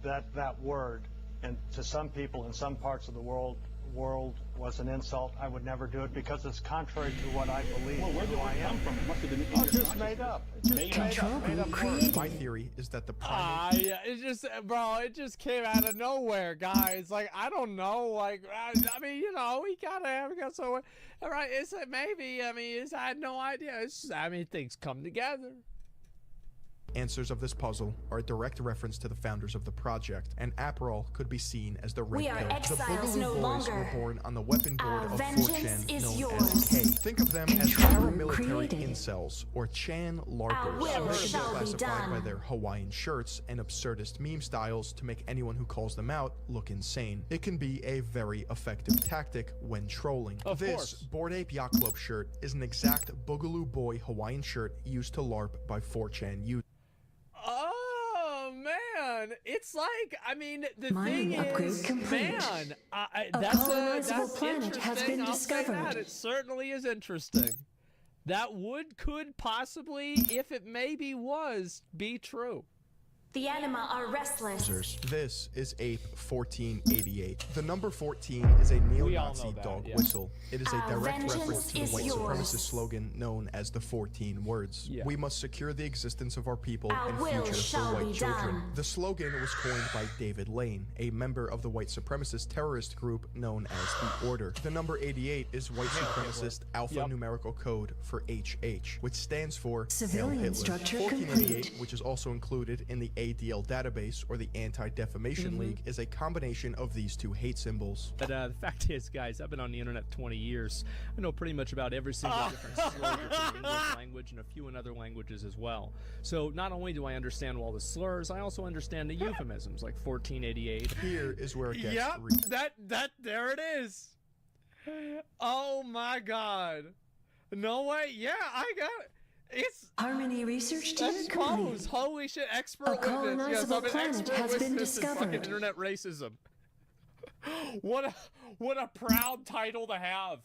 that word, and to some people in some parts of the world was an insult, I would never do it because it's contrary to what I believe. Well, where do I am from? It must have been it's just made up. It's just made up word. My theory is that the primate... yeah, it's just, bro, it just came out of nowhere, guys. Like, I don't know, like, I mean, you know, we gotta have so, right? It's maybe, I mean, I had no idea. It's just, I mean, things come together. Answers of this puzzle are a direct reference to the founders of the project, and April could be seen as the Red Pill. The Boogaloo Boys were born on the weapon board of 4chan known as K. Think of them as paramilitary incels, or Chan LARPers. They can be classified by their Hawaiian shirts and absurdist meme styles to make anyone who calls them out look insane. It can be a very effective tactic when trolling. This Bored Ape Yacht Club shirt is an exact Boogaloo Boy Hawaiian shirt used to LARP by 4chan users. Oh man, it's like, I mean, the thing is, man, that's interesting. I'll say that. It certainly is interesting. That could possibly, if it maybe was, be true. The anima are restless. This is Ape 1488. The number 14 is a neo-Nazi dog whistle. It is a direct reference to the white supremacist slogan known as the 14 words. We must secure the existence of our people and future for white children. The slogan was coined by David Lane, a member of the white supremacist terrorist group known as The Order. The number 88 is white supremacist alphanumerical code for HH, which stands for Civilian Structure 1488, which is also included in the ADL database, or the Anti-Defamation League, is a combination of these two hate symbols. But the fact is, guys, I've been on the internet 20 years. I know pretty much about every single different slur in the English language and a few in other languages as well. So not only do I understand all the slurs, I also understand the euphemisms, like 1488. Here is where it gets there it is. Oh my god. No way. Yeah, I got it. It's Harmony Research Team complete. Holy shit, expert witness. Yes, I'm an expert witness in fucking internet racism. What a proud title to have.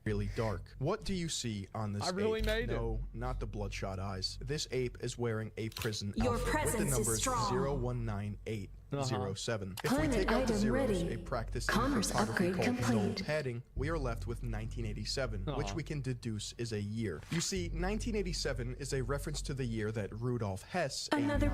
Really dark. What do you see on this ape? No, not the bloodshot eyes. This ape is wearing a prison outfit with the numbers 0198. 07. If we take out the zeros, a practice in cryptography called null padding, we are left with 1987, which we can deduce is a year. You see, 1987 is a reference to the year that Rudolf Hess, a Nazi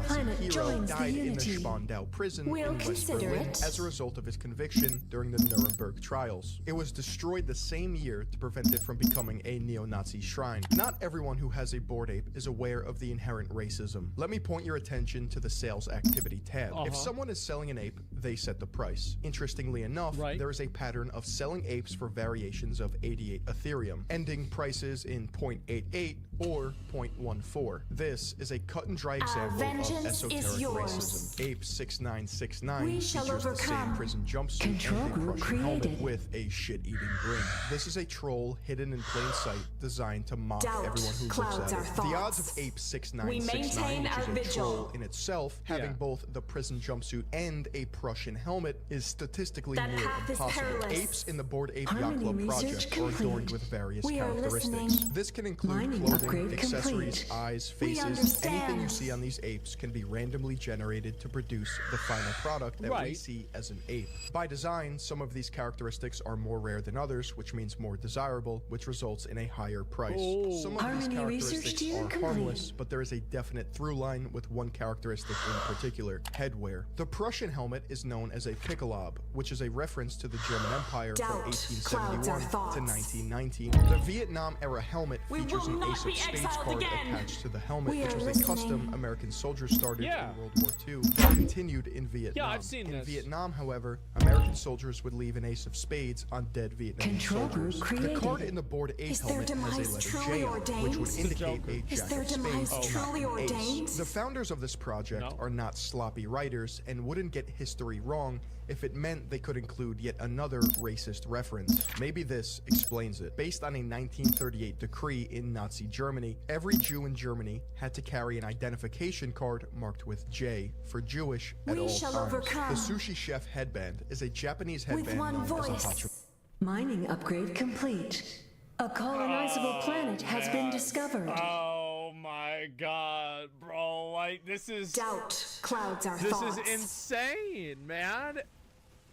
hero, died in the Spandau prison in West Berlin as a result of his conviction during the Nuremberg trials. It was destroyed the same year to prevent it from becoming a neo-Nazi shrine. Not everyone who has a Bored Ape is aware of the inherent racism. Let me point your attention to the sales activity tab. If someone is selling an ape, they set the price. Interestingly enough, there is a pattern of selling apes for variations of 88 Ethereum, ending prices in 0.88 or 0.14. This is a cut and dry example of esoteric racism. Ape 6969 features the same prison jumpsuit and a Prussian helmet with a shit-eating grin. This is a troll hidden in plain sight, designed to mock everyone who looks at it. The odds of Ape 6969, which is a troll in itself, having both the prison jumpsuit and a Prussian helmet, is statistically near impossible. Apes in the Bored Ape Yacht Club project are adorned with various characteristics. This can include clothing, accessories, eyes, faces. Anything you see on these apes can be randomly generated to produce the final product that we see as an ape. By design, some of these characteristics are more rare than others, which means more desirable, which results in a higher price. Some of these characteristics are harmless, but there is a definite through line with one characteristic in particular: headwear. The Prussian helmet is known as a Picolob, which is a reference to the German Empire from 1871 to 1919. The Vietnam-era helmet features an Ace of Spades card attached to the helmet, which was a custom American soldiers started in World War II that continued in Vietnam. In Vietnam, however, American soldiers would leave an Ace of Spades on dead Vietnamese soldiers. The card in the Bored Ape helmet has a letter J on it, which would indicate a Jack of Spades, not an ace. The founders of this project are not sloppy writers and wouldn't get history wrong if it meant they could include yet another racist reference. Maybe this explains it. Based on a 1938 decree in Nazi Germany, every Jew in Germany had to carry an identification card marked with J for Jewish at all times. The Sushi Chef headband is a Japanese headband known as a hachu. Mining upgrade complete. A colonizable planet has been discovered. Oh my god, bro. like, this is... Doubt clouds our this thoughts. This is insane, man.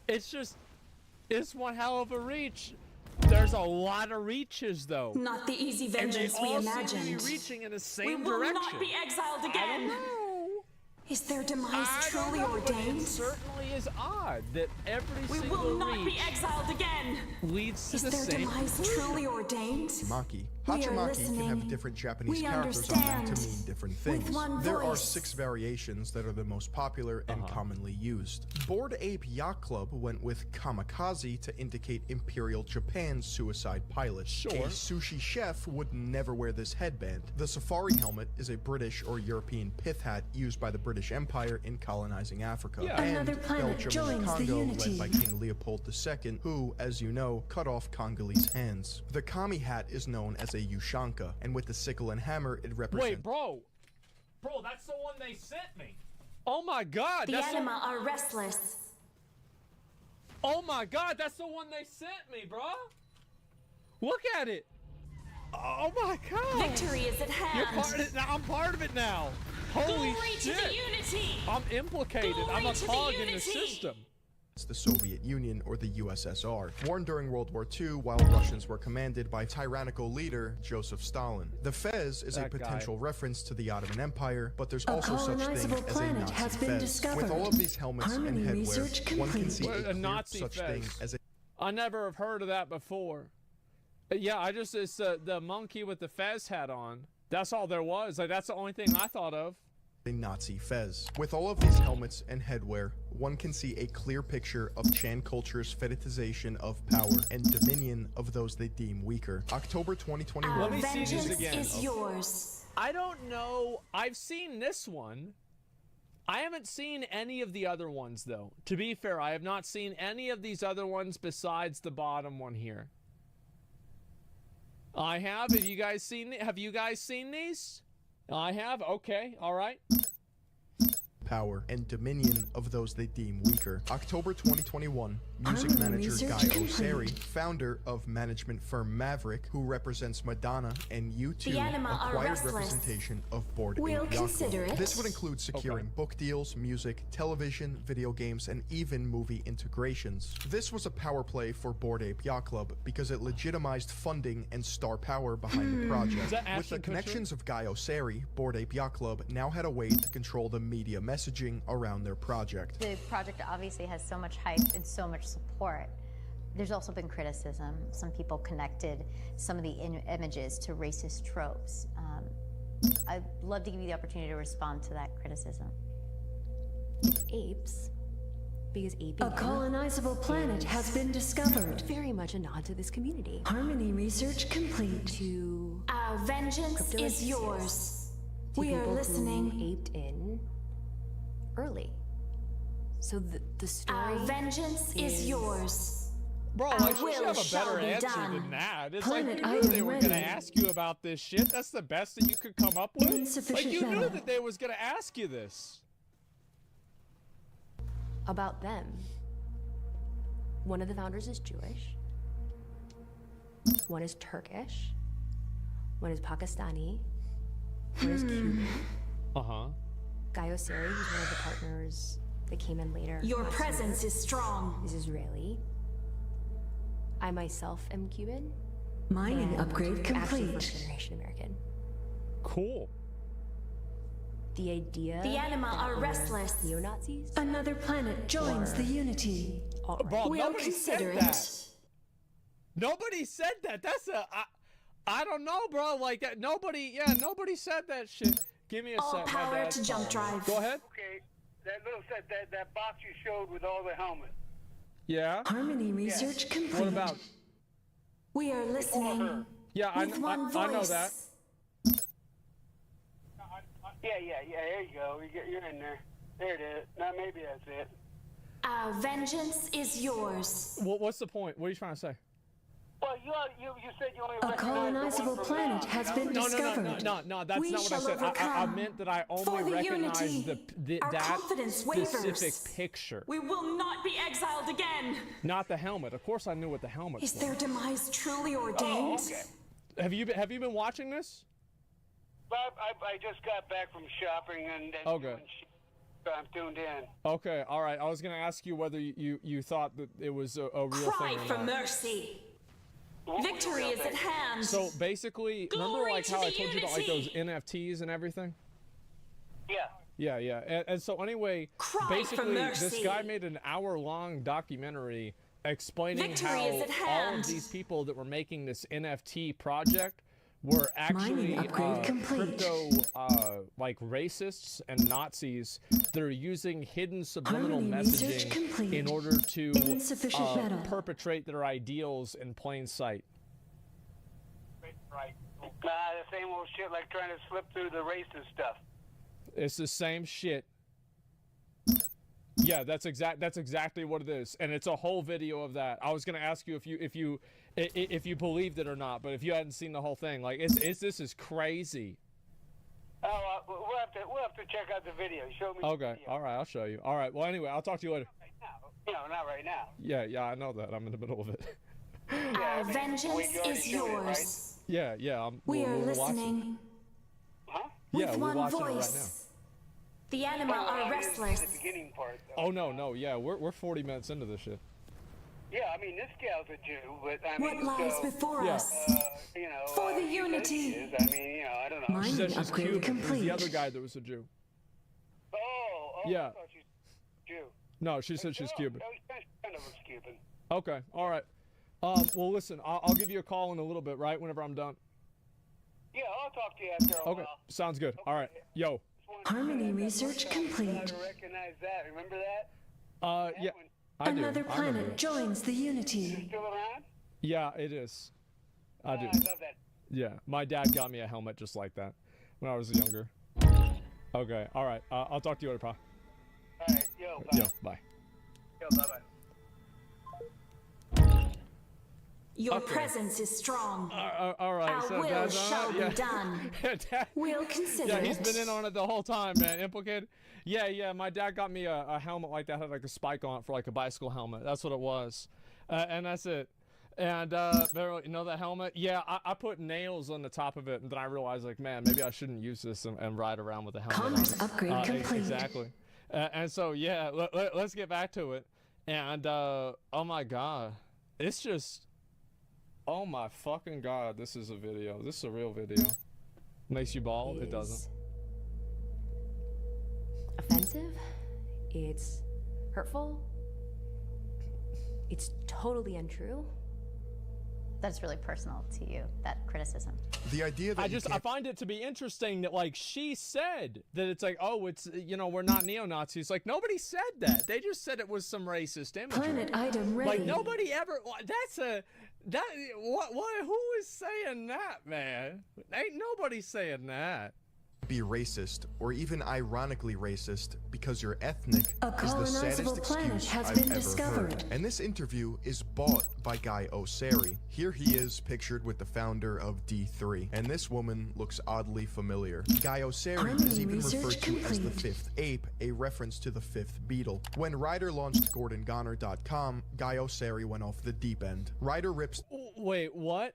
It's just... It's one hell of a reach. There's a lot of reaches, though. Not the easy vengeance we imagined. And they all seem to be reaching in the same direction. We will not be exiled again. I don't know. Is their demise truly ordained? It certainly is odd that every single reach... We will not be exiled again. ...leads to the same... Is their demise truly ordained? Maki. Hachimaki can have different Japanese characters on them to mean different things. There are 6 variations that are the most popular and commonly used. Bored Ape Yacht Club went with kamikaze to indicate Imperial Japan's suicide pilot. Sure. A sushi chef would never wear this headband. The safari helmet is a British or European pith hat used by the British Empire in colonizing Africa. Yeah. And Another planet Belgium joins and the Congo, unity. led by King Leopold II, who, as you know, cut off Congolese hands. The kami hat is known as a Ushanka, and with the sickle and hammer, it represents... Wait, bro, that's the one they sent me. Oh my God, The anima are restless. Oh my God, that's the one they sent me, bro. Look at it. Oh my God. Victory is at hand. You're part of it now. I'm part of it now. Holy Glory shit. to the unity. I'm implicated. Glory I'm a to the cog in the unity. system. the Soviet Union or the USSR, born during World War II while Russians were commanded by tyrannical leader Joseph Stalin. The Fez is a potential reference to the Ottoman Empire, but there's also such thing as a Nazi Fez. With all of these helmets and headwear, one can see a Nazi such thing as a... I never have heard of that before. Yeah, it's the monkey with the Fez hat on. That's all there was. Like, that's the only thing I thought of. A Nazi Fez. With all of these helmets and headwear, one can see a clear picture of Chan culture's fetishization of power and dominion of those they deem weaker. October 2021. Let me see this again. Is yours. I don't know. I've seen this one. I haven't seen any of the other ones, though. To be fair, I have not seen any of these other ones besides the bottom one here. I have. Have you guys seen these? I have. Okay. All right. Power and dominion of those they deem weaker. October 2021, music manager Guy Oseary, founder of management firm Maverick, who represents Madonna and U2, acquired representation of Bored Ape Yacht Club. This would include securing book deals, music, television, video games, and even movie integrations. This was a power play for Bored Ape Yacht Club because it legitimized funding and star power behind the project. With the connections of Guy Oseary, Bored Ape Yacht Club now had a way to control the media messaging around their project. The project obviously has so much hype and so much support. There's also been criticism. Some people connected some of the images to racist tropes. I'd love to give you the opportunity to respond to that criticism. It's apes, because aping a colonizable planet has been discovered. Very much a nod to this community. Harmony research complete. To our vengeance is yours. We are listening. Who aped in early. So the story. Our vengeance is yours. Bro, I should have a better answer than that. It's like you knew they were gonna ask you about this shit. That's the best that you could come up with. Like you knew that they was gonna ask you this. About them. One of the founders is Jewish. One is Turkish. One is Pakistani. One is Cuban. Guy Oseary, who's one of the partners that came in later. Your presence is strong. Is Israeli. I myself am Cuban. Mining upgrade complete. Actually, first-generation American. Cool. The idea. The anima are restless. Neo-Nazis. Another planet joins the unity. Bro, We'll nobody said consider that. it. Nobody said that. That's I don't know, bro. Like that. Nobody said that shit. Give me a All sec. power to jump drive. Go ahead. Okay, that box you showed with all the helmets. Yeah. Harmony research complete. What about? We are listening. Yeah, I with one know voice. that. Yeah, there you go. You're in there. There it is. Now maybe that's it. Our vengeance is yours. What's the point? What are you trying to say? Well, you said you only A colonizable planet has been discovered. No, that's not what I said. I meant that I only recognize that specific picture. We will not be exiled again. Not the helmet. Of course I knew what the helmet was. Is their demise truly ordained? Okay. Have you been watching this? I just got back from shopping and okay. I'm tuned in. Okay, all right. I was gonna ask you whether you thought that it was a real thing or Cry not. for mercy. Victory is at hand. So basically, remember like how I told you about like those unity. NFTs and everything? Yeah. Yeah. And so anyway, Cry basically, for mercy. this guy made an hour-long documentary explaining Victory how is at all hand. of these people that were making this NFT project were actually Mining upgrade complete. crypto like racists and Nazis that are using hidden subliminal Harmony research messaging complete. in order to Insufficient metal. perpetrate their ideals in plain sight. Right. The same old shit like trying to slip through the racist stuff. It's the same shit. Yeah, that's exactly what it is, and it's a whole video of that. I was gonna ask you if you believed it or not, but if you hadn't seen the whole thing, like this is crazy. Oh, we'll have to check out the video. Show me. Okay, the video. all right, I'll show you. All right, well anyway, I'll talk to you later. Right now. No, not right now. Yeah, I know that. I'm in the middle of it. Our vengeance Wait, you already is tuned in, right? yours. Yeah. We are we're watching. listening. Huh? Yeah, With we're one watching it right now. voice. The animal I are didn't see restless. The beginning part, though. Oh no, yeah, we're 40 minutes into this shit. Yeah, I mean this gal's a Jew, but I What mean, lies so, before Yeah. us? you know, For the he says he unity. is. I mean, you know, I don't know. Mining She said she's upgrade Cuban. It was complete. the other guy that was a Jew. Oh, Yeah. I thought she was Jew. No, she said she's Cuban. Oh, she kind of looks Cuban. Okay, all right. Well, listen, I'll give you a call in a little bit, right? Whenever I'm done. Yeah, I'll talk to you after a Okay, while. sounds good. All right, yo. Harmony research complete. I recognize that. Remember that? Yeah, I do. Another I remember planet that. joins the unity. Still around? Yeah, it is. I do. I love that. Yeah, my dad got me a helmet just like that when I was younger. Okay, all right. I'll talk to you later, Pa. All right, yo, bye. Yo, bye. Yo, bye-bye. Your Okay. presence is strong. All right. Our so will Dad's shall on it? be Yeah. done. Dad- We'll consider Yeah, he's it. been in on it the whole time, man. Implicated. Yeah. My dad got me a helmet like that, had like a spike on it for like a bicycle helmet. That's what it was, and that's it. And you know that helmet? Yeah, I put nails on the top of it, and then I realized like, man, maybe I shouldn't use this and ride around with a helmet. Commerce on. upgrade complete. Exactly. And so yeah, let's get back to it. And oh my God, it's just. Oh my fucking God, this is a video. This is a real video. Makes you bald? It doesn't. Offensive. It's hurtful. It's totally untrue. That's really personal to you, that criticism. The idea that I find it to be interesting that like she said that it's like, oh, it's, you know, we're not neo-Nazis. Like nobody said that. They just said it was some racist imagery. Planet item ready. Like nobody ever, who is saying that, man? Ain't nobody saying that. be racist, or even ironically racist, because you're ethnic A is the saddest colonizable planet excuse has I've been ever discovered. heard. And this interview is bought by Guy Osseri. Here he is pictured with the founder of D3, and this woman looks oddly familiar. Guy Osseri Harmony is even research referred to as the complete. fifth ape, a reference to the fifth Beatle. When Ryder launched GordonGoner.com, Guy Osseri went off the deep end. Ryder rips Wait, what?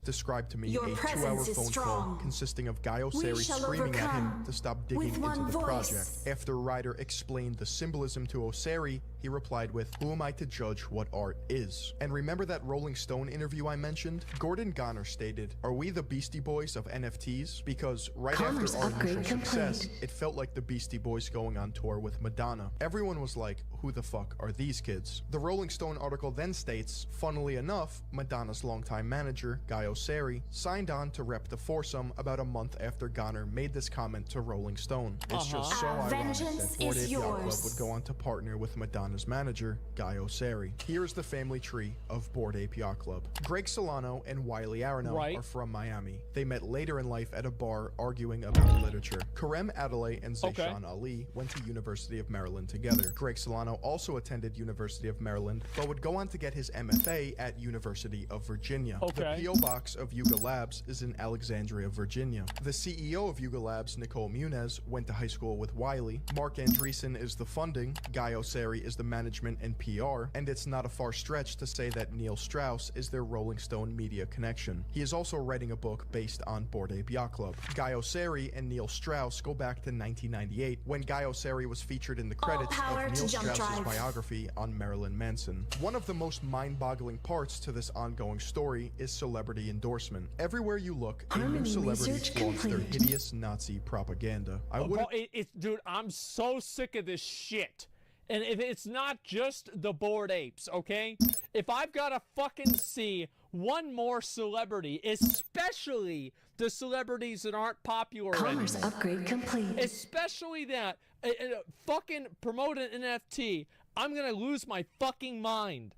described to me Your a 2-hour presence is phone call strong. consisting of Guy We Osseri shall screaming at him overcome to stop with digging into one the voice. project. After Ryder explained the symbolism to Osseri, he replied with, "Who am I to judge what art is?" And remember that Rolling Stone interview I mentioned? Gordon Goner stated, "Are we the Beastie Boys of NFTs?" Because right Commerce after our upgrade initial success, complete. it felt like the Beastie Boys going on tour with Madonna. Everyone was like, who the fuck are these kids? The Rolling Stone article then states, funnily enough, Madonna's longtime manager, Guy Osseri, signed on to rep the foursome about a month after Goner made this comment to Rolling Stone. It's just so Our ironic vengeance that Bored is Ape Yacht Club yours. would go on to partner with Madonna's manager, Guy Osseri. Here's the family tree of Bored Ape Yacht Club. Greg Solano and Wiley Aronow Right. are from Miami. They met later in life at a bar arguing about literature. Karem Adelaide and Zayshan Ali went to University of Maryland together. Greg Solano also attended University of Maryland, but would go on to get his MFA at University of Virginia. Okay. The P.O. Box paradox of Yuga Labs is in Alexandria, Virginia. The CEO of Yuga Labs, Nicole Muniz, went to high school with Wiley. Mark Andreessen is the funding, Guy Osseri is the management and PR, and it's not a far stretch to say that Neil Strauss is their Rolling Stone media connection. He is also writing a book based on Bored Ape Yacht Club. Guy Osseri and Neil Strauss go back to 1998, when Guy Osseri was featured in the credits of Neil Strauss's biography on Marilyn Manson. One of the most mind-boggling parts to this ongoing story is celebrity endorsement. Everywhere you look, a new celebrity flaunts their hideous Nazi propaganda. Dude, I'm so sick of this shit. And if it's not just the Bored Apes, okay? If I've got to fucking see one more celebrity, especially the celebrities that aren't popular Commerce anymore, upgrade complete. especially that, fucking promote an NFT, I'm gonna lose my fucking mind.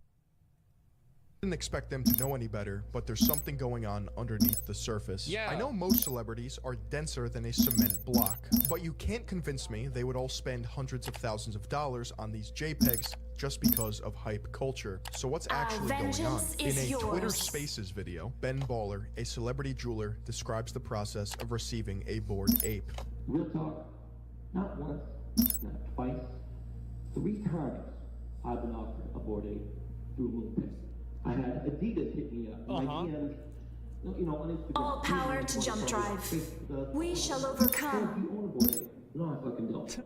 Didn't expect them to know any better, but there's something going on underneath the surface. Yeah. I know most celebrities are denser than a cement block, but you can't convince me they would all spend hundreds of thousands of dollars on these JPEGs just because of hype culture. So what's actually going on? In a Twitter Spaces video, Ben Baller, a celebrity jeweler, describes the process of receiving a Bored Ape. Real talk, not once, not twice, 3 times I've been offered a Bored Ape through MoonPay. I had Adidas hit me up. My DMs, you know, on Instagram. All power to Jump Drive. We shall overcome. You own a Bored Ape. No, I fucking don't.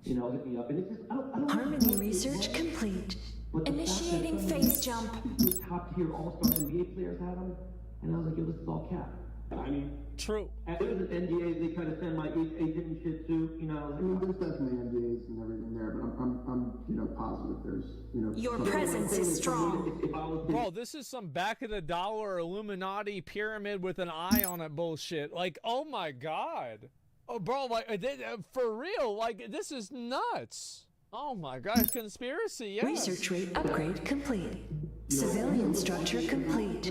You know, hit me up, and it's just I don't Harmony research complete. Initiating phase jump. Top tier all-star NBA players had them, and I was like, yo, this is all cap. I mean, true. There was an NDA, they tried to send my agent and shit too, you know. I mean, there's definitely NDAs and everything there, but I'm you know, positive there's, you know. Your presence is strong. Bro, this is some back of the dollar Illuminati pyramid with an eye on it bullshit. Like, oh my god. Oh, bro, like, for real, like, this is nuts. Oh my god, conspiracy, yes. Research rate upgrade complete. Civilian structure complete.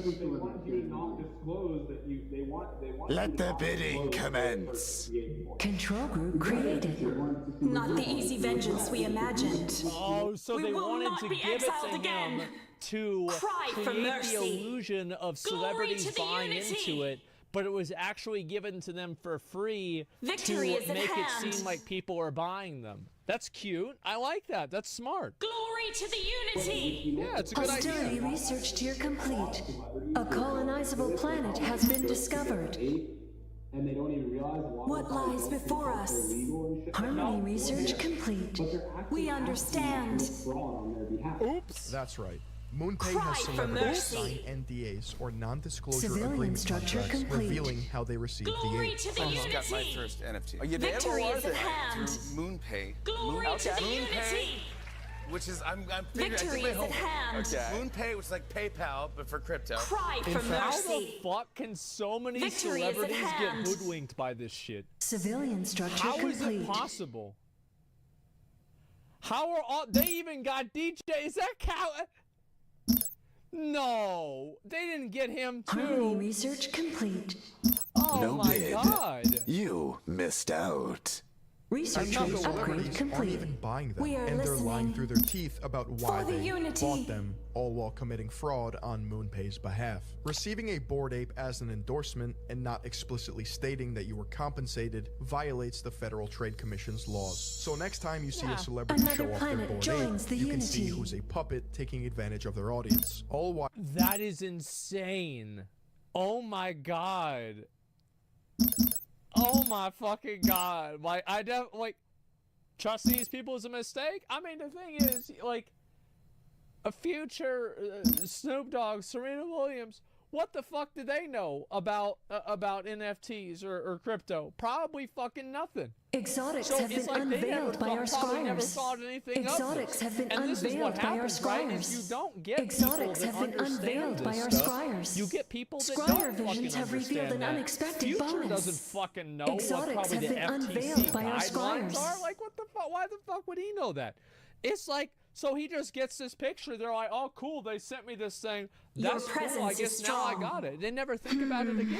Let the bidding commence. Control group created. Not the easy vengeance we imagined. Oh, so they wanted to give it to him to create the illusion of celebrities buying into it, but it was actually given to them for free to make it seem like people are buying them. That's cute. I like that. That's smart. Glory to the unity! Yeah, it's a good idea. Hostility research tier complete. A colonizable planet has been discovered. What lies before us? Harmony research complete. We understand. Oops. That's right. MoonPay has celebrities sign NDAs or non-disclosure agreement contracts revealing how they received the aid. To the unity. Got my first NFT. Victory is at hand. Through MoonPay. Glory to the unity. Which is, I'm Victory is at hand. Okay. MoonPay, which is like PayPal, but for crypto. Cry for mercy. How the fuck can so many Victory is at celebrities get hand. hoodwinked by this shit? Civilian structure How complete. is it possible? How are all, they even got DJ, is that cow? No, they didn't get him too. Harmony research complete. Oh No my bid. god. You missed out. Research Some rate upgrade celebrities aren't complete. even buying them, We are and they're lying listening. through their teeth about why For the they unity. bought them, all while committing fraud on MoonPay's behalf. Receiving a Bored Ape as an endorsement and not explicitly stating that you were compensated violates the Federal Trade Commission's laws. So next time you see a celebrity Another show off their planet Bored joins Ape, the you can see unity. who's a puppet taking advantage of their audience. All while That is insane. Oh my god. Oh my fucking god. Like, trust these people is a mistake? I mean, the thing is, like, a future Snoop Dogg, Serena Williams, what the fuck do they know about NFTs or crypto? Probably fucking nothing. Exotics So have it's been like they unveiled by our probably never scryers. thought anything Exotics of this. have been And this is what unveiled by our happens, right? Is you scryers. don't get Exotics people that have been understand unveiled by this our stuff. scryers. You get people that Scryer don't visions fucking have revealed understand an that. unexpected Future bonus. doesn't fucking know Exotics what probably have the been FTC unveiled by our guidelines scryers. are. Like, what the fuck? Why the fuck would he know that? It's like, so he just gets this picture. They're like, oh, cool. They sent me this thing. That's cool. I presence guess is now I strong. got it. They never think about it again.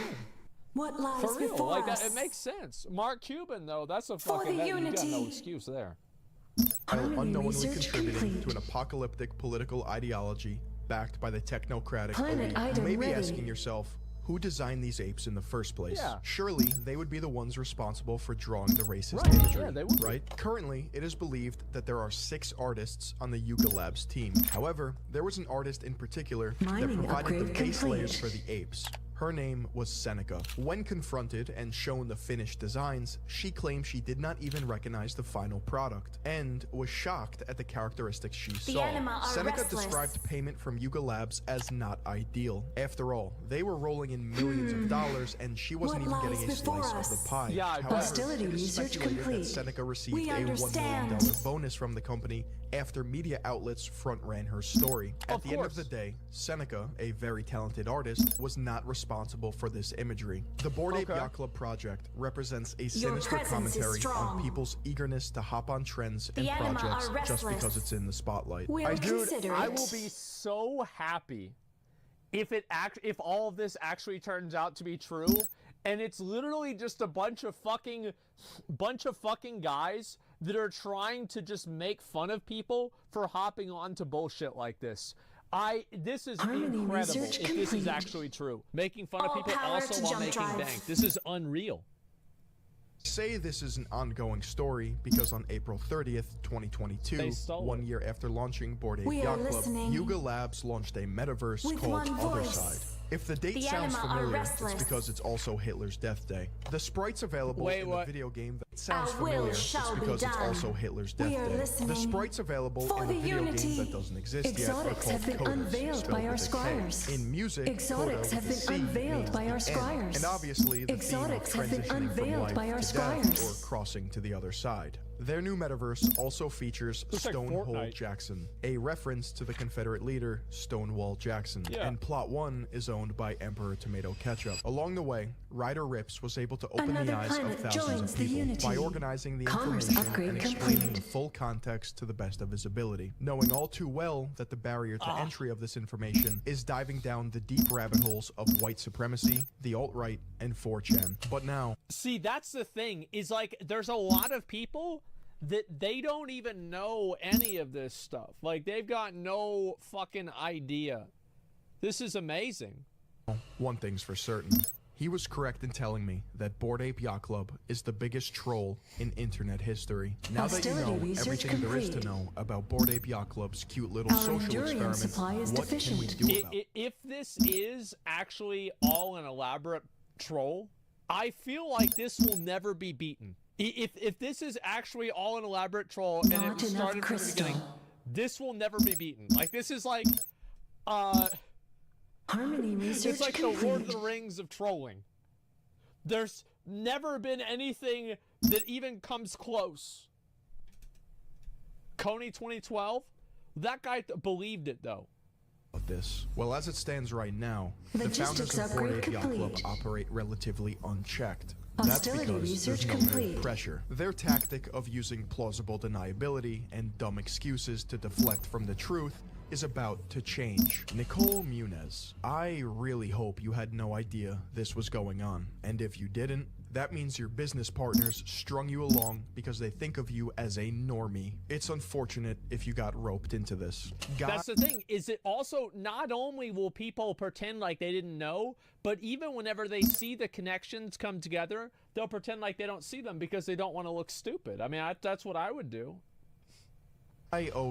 What lies For real, before like us? that, it makes sense. Mark Cuban, though, that's a For fucking. the You got no unity. excuse there. While Harmony unknowingly research contributing complete. to an apocalyptic political ideology backed by the technocratic Planet elite. item You may be ready. asking yourself, who designed these apes in the first place? Yeah. Surely they would be the ones responsible for drawing the racist Right, imagery, yeah, they would be. right? Currently, it is believed that there are 6 artists on the Yuga Labs team. However, there was an artist in particular that Mining provided the upgrade base complete. layers for the apes. Her name was Seneca. When confronted and shown the finished designs, she claimed she did not even recognize the final product and was shocked at the characteristics she saw. anima are Seneca restless. described payment from Yuga Labs as not ideal. After all, they were rolling in millions of dollars and she wasn't What even getting a lies before slice us? of the pie. Yeah, I bet. However, Hostility it is research speculated complete. that Seneca received We a $1 million understand. bonus from the company after media outlets front-ran her story. At the end of the day, Seneca, a very talented artist, was not responsible for this imagery. The Bored Ape Yacht Club project represents a sinister presence is commentary strong. on people's eagerness to hop on trends The and anima projects are just restless. because it's in the spotlight. We'll Dude, consider I it. will be so happy if if all of this actually turns out to be true, and it's literally just a bunch of fucking guys that are trying to just make fun of people for hopping on to bullshit like this. This is Harmony incredible research if this is complete. actually true. Making fun of All people power also to while Jump making Drive. bank. This is unreal. Say this is an ongoing story because on April 30th, 2022, They stole 1 it. year after launching Bored Ape We are Yacht Club, listening. Yuga Labs launched a metaverse With called one Other voice. Side. If the date The sounds anima are familiar, it's restless. because it's also Hitler's death day. The sprites available Wait, in what? the video game that sounds Our will familiar, it's shall be because it's done. also Hitler's death We are day. listening. The sprites available For in the the video unity. game that doesn't exist yet are Exotics called have been coders, unveiled spelled by our with a K. scryers. In music, Exotics coda have with a been C unveiled means by the our end. scryers. And obviously, the Exotics theme of have been transitioning from unveiled life by our to death scryers. or crossing to the other side. Their new metaverse also features Looks like Stonewall Fortnite. Jackson, a reference to the Confederate leader Stonewall Jackson. Yeah. And Plot 1 is owned by Emperor Tomato Ketchup. Along the way, Ryder Rips was able to open Another the eyes of planet thousands joins of the people unity. by organizing the Commerce information upgrade and explaining complete. the full context to the best of his ability, knowing all too well that the barrier to entry of this information is diving down the deep rabbit holes of white supremacy, the alt-right, and 4chan. But now, See, that's the thing, is like, there's a lot of people that they don't even know any of this stuff. Like, they've got no fucking idea. This is amazing. one thing's for certain. He was correct in telling me that Bored Ape Yacht Club is the biggest troll in internet history. Now that you Hostility know research everything there is to complete. know about Bored Ape Yacht Club's cute little Our social Endurium experiment, supply is what can we deficient. do about it? If this is actually all an elaborate troll, I feel like this will never be beaten. If this is actually all an elaborate troll and Not it enough started from the crystal. beginning, this will never be beaten. Like, this is like, Harmony research it's like complete. the Lord of the Rings of trolling. There's never been anything that even comes close. Coney 2012, that guy believed it though. About this? Well, as it stands right now, the Logistics founders of Bored upgrade Ape Yacht Club complete. operate relatively unchecked. Hostility That's because research there's no real complete. pressure. Their tactic of using plausible deniability and dumb excuses to deflect from the truth is about to change. Nicole Munez, I really hope you had no idea this was going on. And if you didn't, that means your business partners strung you along because they think of you as a normie. It's unfortunate if you got roped into this. That's the thing, is it also, not only will people pretend like they didn't know, but even whenever they see the connections come together, they'll pretend like they don't see them because they don't want to look stupid. I mean, that's what I would do.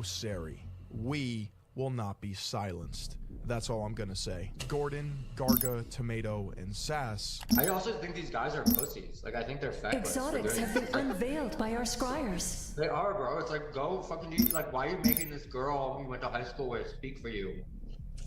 Sari, we will not be silenced. That's all I'm gonna say. Gordon, Garga, Tomato, and Sass. I also think these guys are pussies. Like, I think they're feckless. Exotics have been unveiled by our scryers. They are, bro. It's like, go fucking do, like, why are you making this girl you went to high school with speak for you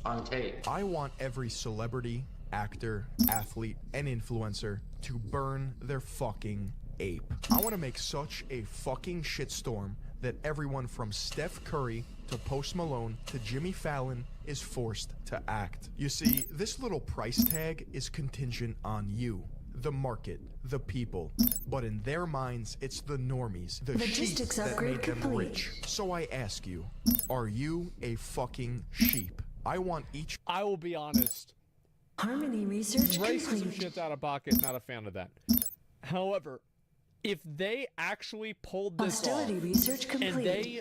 on tape? I want every celebrity, actor, athlete, and influencer to burn their fucking ape. I want to make such a fucking shitstorm that everyone from Steph Curry to Post Malone to Jimmy Fallon is forced to act. You see, this little price tag is contingent on you, the market, the people. But in their minds, it's the normies, the sheep Logistics that upgrade made them complete. rich. So I ask you, are you a fucking sheep? I want each... I will be honest. Harmony research Racing some complete. shit's out of pocket, not a fan of that. However, if they actually pulled this Hostility off research complete. and they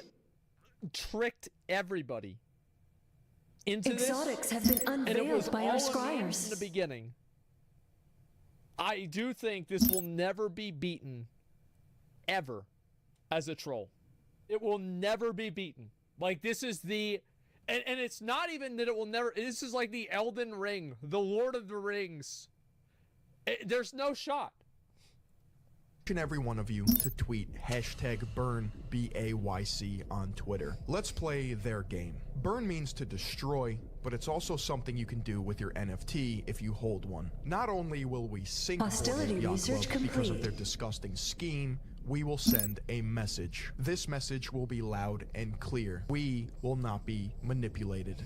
tricked everybody into Exotics this, have been and it was unveiled by all our a game scryers. from the beginning, I do think this will never be beaten, ever, as a troll. It will never be beaten. Like, this is the... And it's not even that it will never... This is like the Elden Ring, the Lord of the Rings. There's no shot. And every one of you to tweet #burn BAYC on Twitter. Let's play their game. Burn means to destroy, but it's also something you can do with your NFT if you hold one. Not only will we sink Hostility Yacht research Club because of complete. their disgusting scheme, we will send a message. This message will be loud and clear. We will not be manipulated.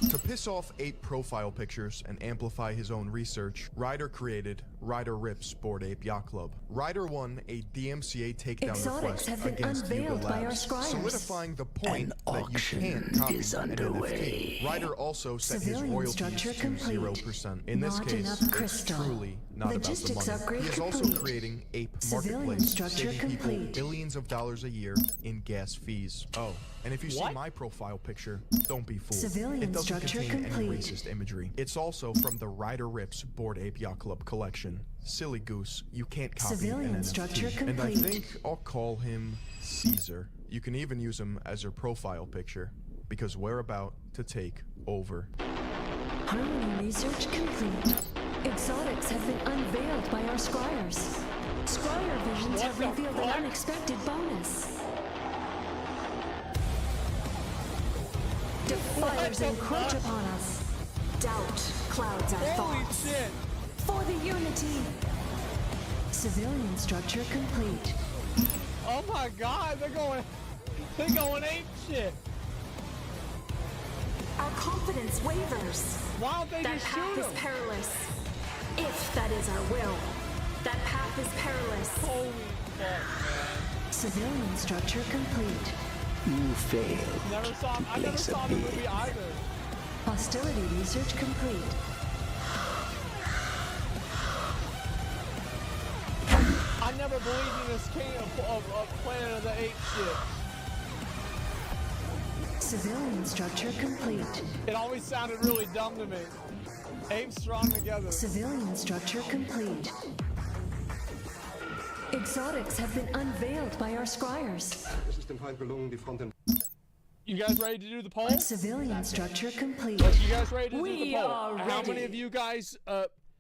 To piss off 8 profile pictures and amplify his own research, Ryder created Ryder Rips Bored Ape Yacht Club. Ryder won a DMCA takedown Exotics request have been against unveiled Yuga by our Labs, scryers. solidifying the point that you can't copy an NFT. Ryder also set his Civilian royalties structure to complete. 0%. In this Not case, enough it's crystal. truly not Logistics about the money. upgrade He is also complete. creating Ape Civilian Marketplace, structure saving people complete. billions of dollars a year in gas fees. Oh, and if you see my profile picture, don't be fooled. Civilian It doesn't structure contain any complete. racist imagery. It's also from the Ryder Rips Bored Ape Yacht Club collection. Silly goose, you can't copy Civilian an structure NFT. And I complete. think I'll call him Caesar. You can even use him as your profile picture, because we're about to take over. Harmony research complete. Exotics have been unveiled by our scryers. Scryer visions have revealed an unexpected bonus. Defiers encroach upon us. Doubt clouds our thoughts. Holy shit! For the unity. Civilian structure complete. Oh my god, they're going ape shit. Our confidence wavers. Why don't they That just path shoot is him? perilous. If that is our will. That path is perilous. Holy fuck, man. Civilian structure complete. You failed. I never saw the movie either. Hostility research complete. I never believed in this king of Planet of the Apes shit. Civilian structure complete. It always sounded really dumb to me. Apes strong together. Civilian structure complete. Exotics have been unveiled by our scryers. You guys ready to do the poll? Civilian structure complete. You guys ready to do the We poll? are How ready. many of you guys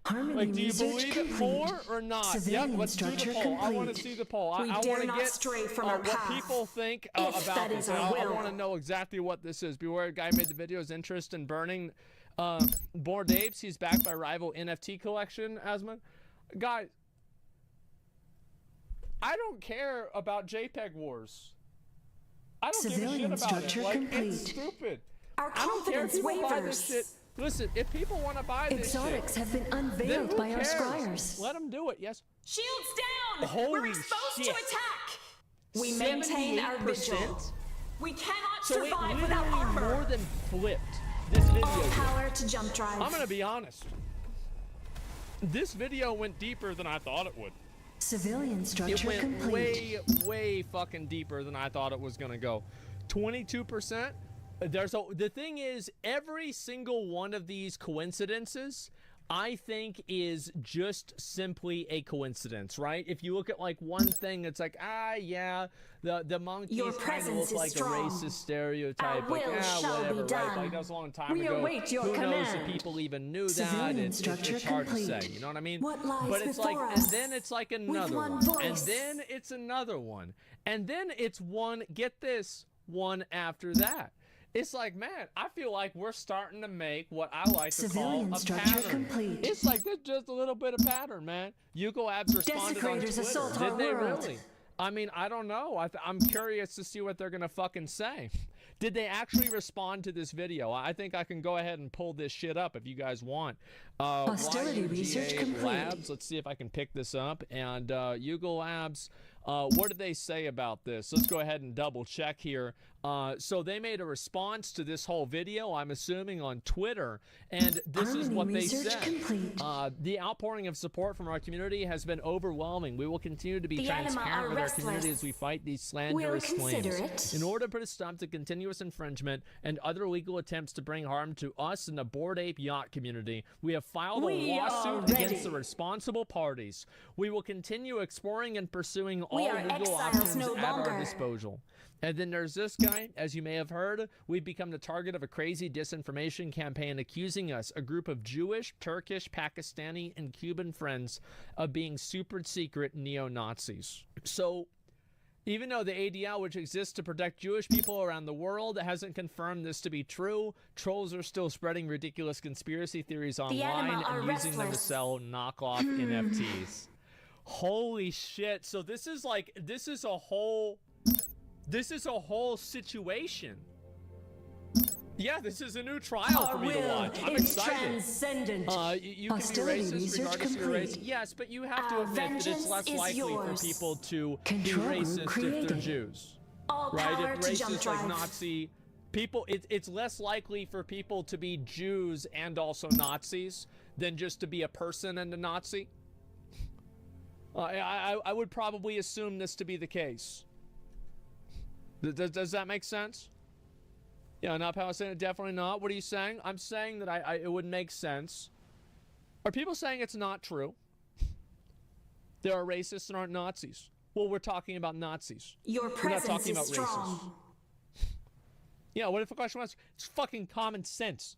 Harmony like, do you research believe it complete. more or not? Civilian Yep, let's do the structure poll. I want to complete. see the poll. We I dare want to not get stray from our what path. people think If about that this. is our I will. want to know exactly what this is. Beware, a guy made the video's interest in burning Bored Apes. He's backed by rival NFT collection, Asman. Guys, I don't care about JPEG wars. I don't Civilian give a shit about structure it. Like, complete. it's stupid. Our I don't care if confidence people buy this wavers. shit. Listen, if people want to buy this Exotics shit, have been then unveiled who by our cares? scryers. Let them do it, yes. Shields down! Holy We're exposed shit. to attack! We maintain our 78%? vigil. We cannot So it survive without literally armor. more than flipped this video. All did. power to jump drive. I'm gonna be honest. This video went deeper than I thought it would. Civilian It structure went complete. way fucking deeper than I thought it was gonna go. 22%. The thing is, every single one of these coincidences, I think, is just simply a coincidence, right? If you look at like one thing, it's like, yeah, the monkeys Your kind of presence look is like strong. a racist stereotype. Our Like, will shall whatever, be right? done. Like that was a long time We ago. await your Who knows if command. people even knew that? Civilian It's structure hard to say. complete. You know what I mean? What lies but it's like, before and us? then it's like another one one, and voice. then it's another one, and then it's one. Get this, one after that. It's like, man, I feel like we're starting to make what I like to Civilian call a structure pattern. complete. It's like there's just a little bit of pattern, man. Yugo Abs responded on Desecrators Twitter. assault Did our they world. really? I mean, I don't know. I'm curious to see what they're gonna fucking say. Did they actually respond to this video? I think I can go ahead and pull this shit up if you guys want. Hostility YUGA research complete. Labs. Let's see if I can pick this up. And Yugo Labs What did they say about this? Let's go ahead and double check here. So they made a response to this whole video, I'm assuming on Twitter, and this is what they said. The outpouring of support from our community has been overwhelming. We will continue to be transparent with our community as we fight these slanderous claims. In order to put a stop to continuous infringement and other legal attempts to bring harm to us and the Bored Ape Yacht community, we have filed a lawsuit against the responsible parties. We will continue exploring and pursuing all legal options at our disposal. And then there's this guy, as you may have heard, we've become the target of a crazy disinformation campaign accusing us, a group of Jewish, Turkish, Pakistani, and Cuban friends, of being super secret neo-Nazis. So, even though the ADL, which exists to protect Jewish people around the world, hasn't confirmed this to be true, trolls are still spreading ridiculous conspiracy theories online and using them to sell knockoff NFTs. Holy shit. So this is a whole situation. Yeah, this is a new trial for me to watch. I'm excited. Transcendent. You can be racist regardless of your race. Yes, but you have to admit that it's less likely for people to be racist if they're Jews. Right? If racist like Nazi people, it's less likely for people to be Jews and also Nazis than just to be a person and a Nazi. I would probably assume this to be the case. Does that make sense? Yeah, not Palestinian, definitely not. What are you saying? I'm saying that it would make sense. Are people saying it's not true? There are racists and aren't Nazis. Well, we're talking about Nazis. Your presence is strong. Yeah, what if the question was, it's fucking common sense.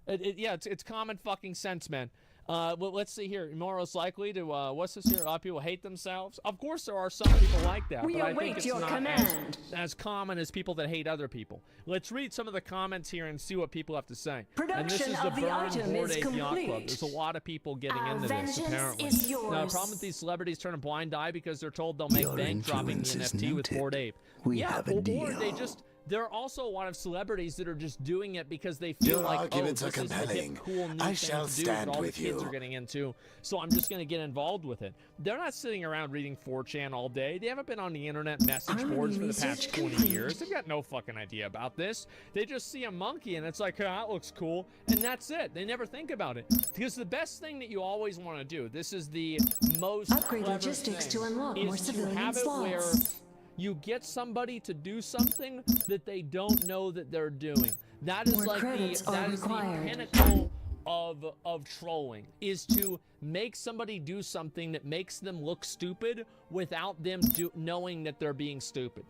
It's common fucking sense, man. Well, let's see here. Most likely to, what's this here? A lot of people hate themselves. Of course, there are some people like that, but I think it's not as common as people that hate other people. Let's read some of the comments here and see what people have to say. And this is the Burn Bored Ape Yacht Club. There's a lot of people getting into this, apparently. Now, the problem with these celebrities turn a blind eye because they're told they'll make bank dropping the NFT with Bored Ape. Yeah, or they just... There are also a lot of celebrities that are just doing it because they feel like, oh, this is the hip, cool, new thing to do that all the kids are getting into, so I'm just going to get involved with it. They're not sitting around reading 4chan all day. They haven't been on the internet message boards for the past 20 years. They've got no fucking idea about this. They just see a monkey and it's like, oh, that looks cool, and that's it. They never think about it. Because the best thing that you always want to do, this is the most upgrade logistics to unlock more civilian slots. You get somebody to do something that they don't know that they're doing. That is like the pinnacle of trolling, is to make somebody do something that makes them look stupid without them knowing that they're being stupid.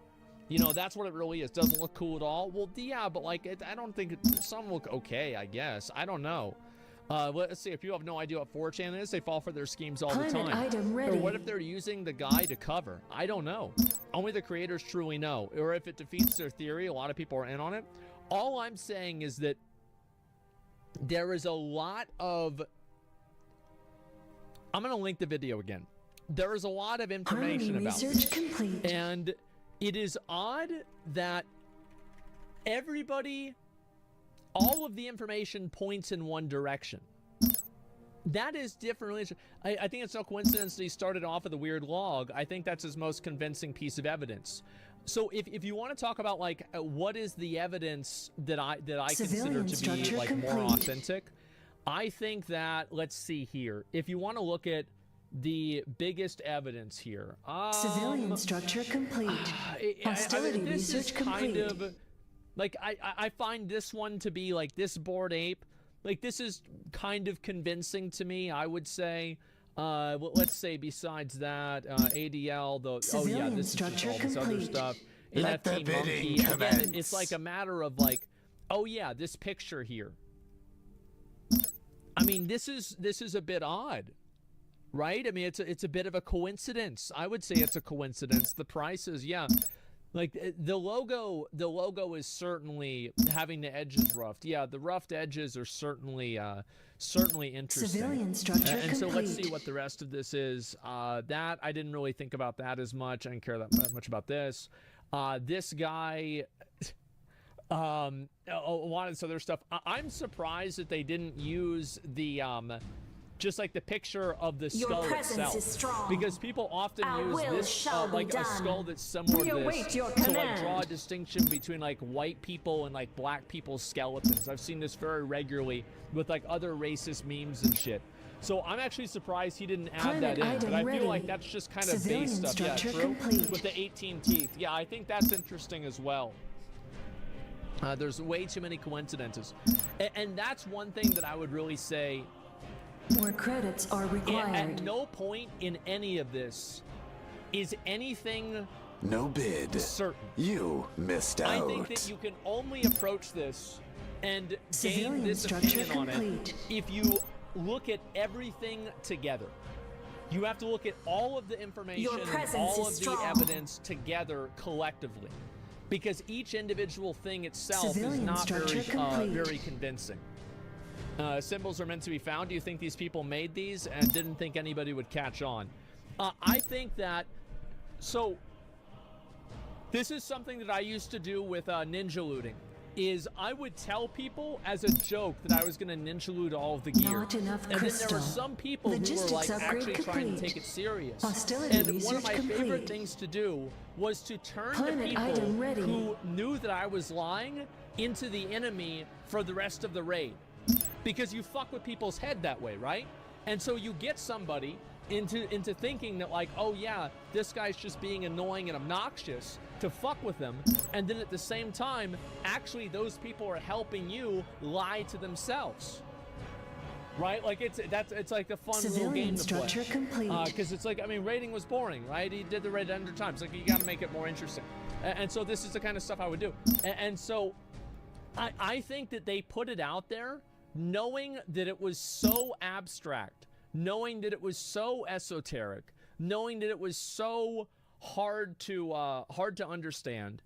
You know, that's what it really is. Doesn't look cool at all. Well, yeah, but like, I don't think some look okay, I guess. I don't know. Let's see, if you have no idea what 4chan is, they fall for their schemes all the time. Or what if they're using the guy to cover? I don't know. Only the creators truly know. Or if it defeats their theory, a lot of people are in on it. All I'm saying is that there is a lot of... I'm going to link the video again. There is a lot of information about this. And it is odd that everybody... all of the information points in one direction. That is different. I think it's no coincidence that he started off with a weird log. I think that's his most convincing piece of evidence. So if you want to talk about like what is the evidence that I consider to be like more authentic, I think that, let's see here. If you want to look at the biggest evidence here, civilian structure complete. Hostility research complete. Kind of, like, I find this one to be, like, this Bored Ape, like, this is kind of convincing to me, I would say. Well, let's say besides that, ADL, oh yeah, this is just all this other stuff. NFT Monkey, again, it's like a matter of, like, oh yeah, this picture here. I mean, this is a bit odd, right? I mean, it's a bit of a coincidence. I would say it's a coincidence. The prices, yeah. Like, the logo is certainly having the edges roughed. Yeah, the roughed edges are certainly interesting. Civilian structure and so let's see what the rest of this is. That, I didn't really think about that as much. I didn't care that much about this. This guy, a lot of this other stuff. I'm surprised that they didn't use the just like the picture of the Your skull presence itself. is strong. Because people often Our use will this shall be like a done. skull that's similar We to await this your to like command. draw a distinction between like white people and like black people's skeletons. I've seen this very regularly with like other racist memes and shit. So I'm actually surprised he didn't add that in, but I feel like that's just kind of base stuff. Yeah, true. With the 18 teeth. Yeah, I think that's interesting as well. There's way too many coincidences. And that's one thing that I would really say. More credits are required. At no point in any of this is anything no bid certain. You missed out. I think that you can only approach this and gain this opinion on it if you look at everything together. You have to look at all of the information and all of the evidence together collectively. Because each individual thing itself is not very convincing. Symbols are meant to be found. Do you think these people made these and didn't think anybody would catch on? I think that, so this is something that I used to do with ninja looting, is I would tell people as a joke that I was going to ninja loot all of the gear. Not enough and crystal. then there were some people who were like actually trying to take it serious. And one of my favorite things to do was to turn the people who knew that I was lying into the enemy for the rest of the raid. Because you fuck with people's head that way, right? And so you get somebody into thinking that like, oh yeah, this guy's just being annoying and obnoxious, to fuck with them, and then at the same time, actually those people are helping you lie to themselves. Right? Like it's like a fun little game to play. Because it's like, I mean, raiding was boring, right? He did the raid 100 times. Like, you got to make it more interesting. And so this is the kind of stuff I would do. And so I think that they put it out there knowing that it was so abstract, knowing that it was so esoteric, knowing that it was so hard to understand,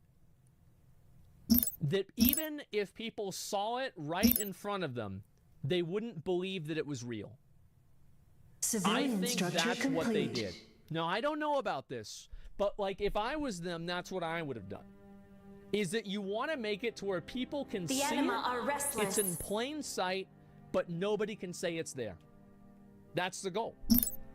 that even if people saw it right in front of them, they wouldn't believe that it was real. I think that's what they did. Now, I don't know about this, but like if I was them, that's what I would have done. Is that you want to make it to where people can see it, it's in plain sight, but nobody can say it's there. That's the goal,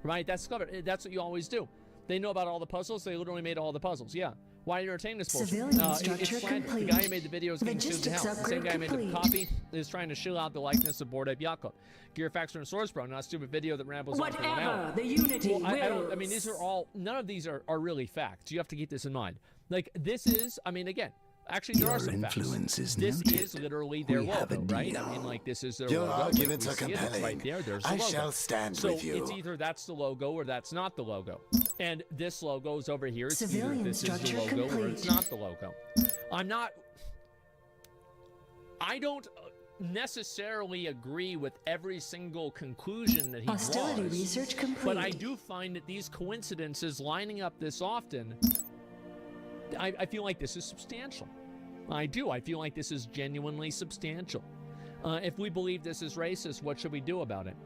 right? That's clever. That's what you always do. They know about all the puzzles. They literally made all the puzzles. Yeah. Why entertain this bullshit? The guy who made the video is getting sued to hell. The same guy who made the copy is trying to shill out the likeness of Bored Ape Yacht Club. Gear Factor and Source Pro, not a stupid video that rambles on for an hour. The unity I mean, these are all, none of these are really facts. You have to keep this in mind. Like, this is, I mean, again, actually, there are some facts. This is literally their logo, right? I mean, like, this is their logo. Your arguments are compelling. It's right there. There's the I logo. shall stand with you. So it's either that's the logo or that's not the logo. And this logo is over here. It's either this is the logo or it's not the logo. I don't necessarily agree with every single conclusion that he draws, but I do find that these coincidences lining up this often, I feel like this is substantial. I do. I feel like this is genuinely substantial. If we believe this is racist, what should we do about it?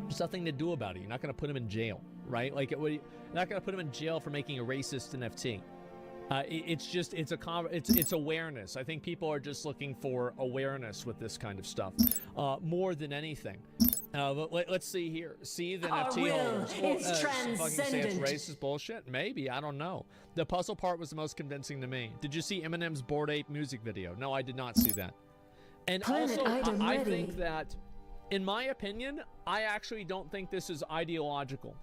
There's nothing to do about it. You're not going to put him in jail, right? Like, you're not going to put him in jail for making a racist NFT. It's awareness. I think people are just looking for awareness with this kind of stuff, more than anything. Let's see here. See the NFT holders. It's fucking say it's transcendent. racist bullshit? Maybe. I don't know. The puzzle part was the most convincing to me. Did you see Eminem's Bored Ape music video? No, I did not see that. And also, I think that, in my opinion, I actually don't think this is ideological.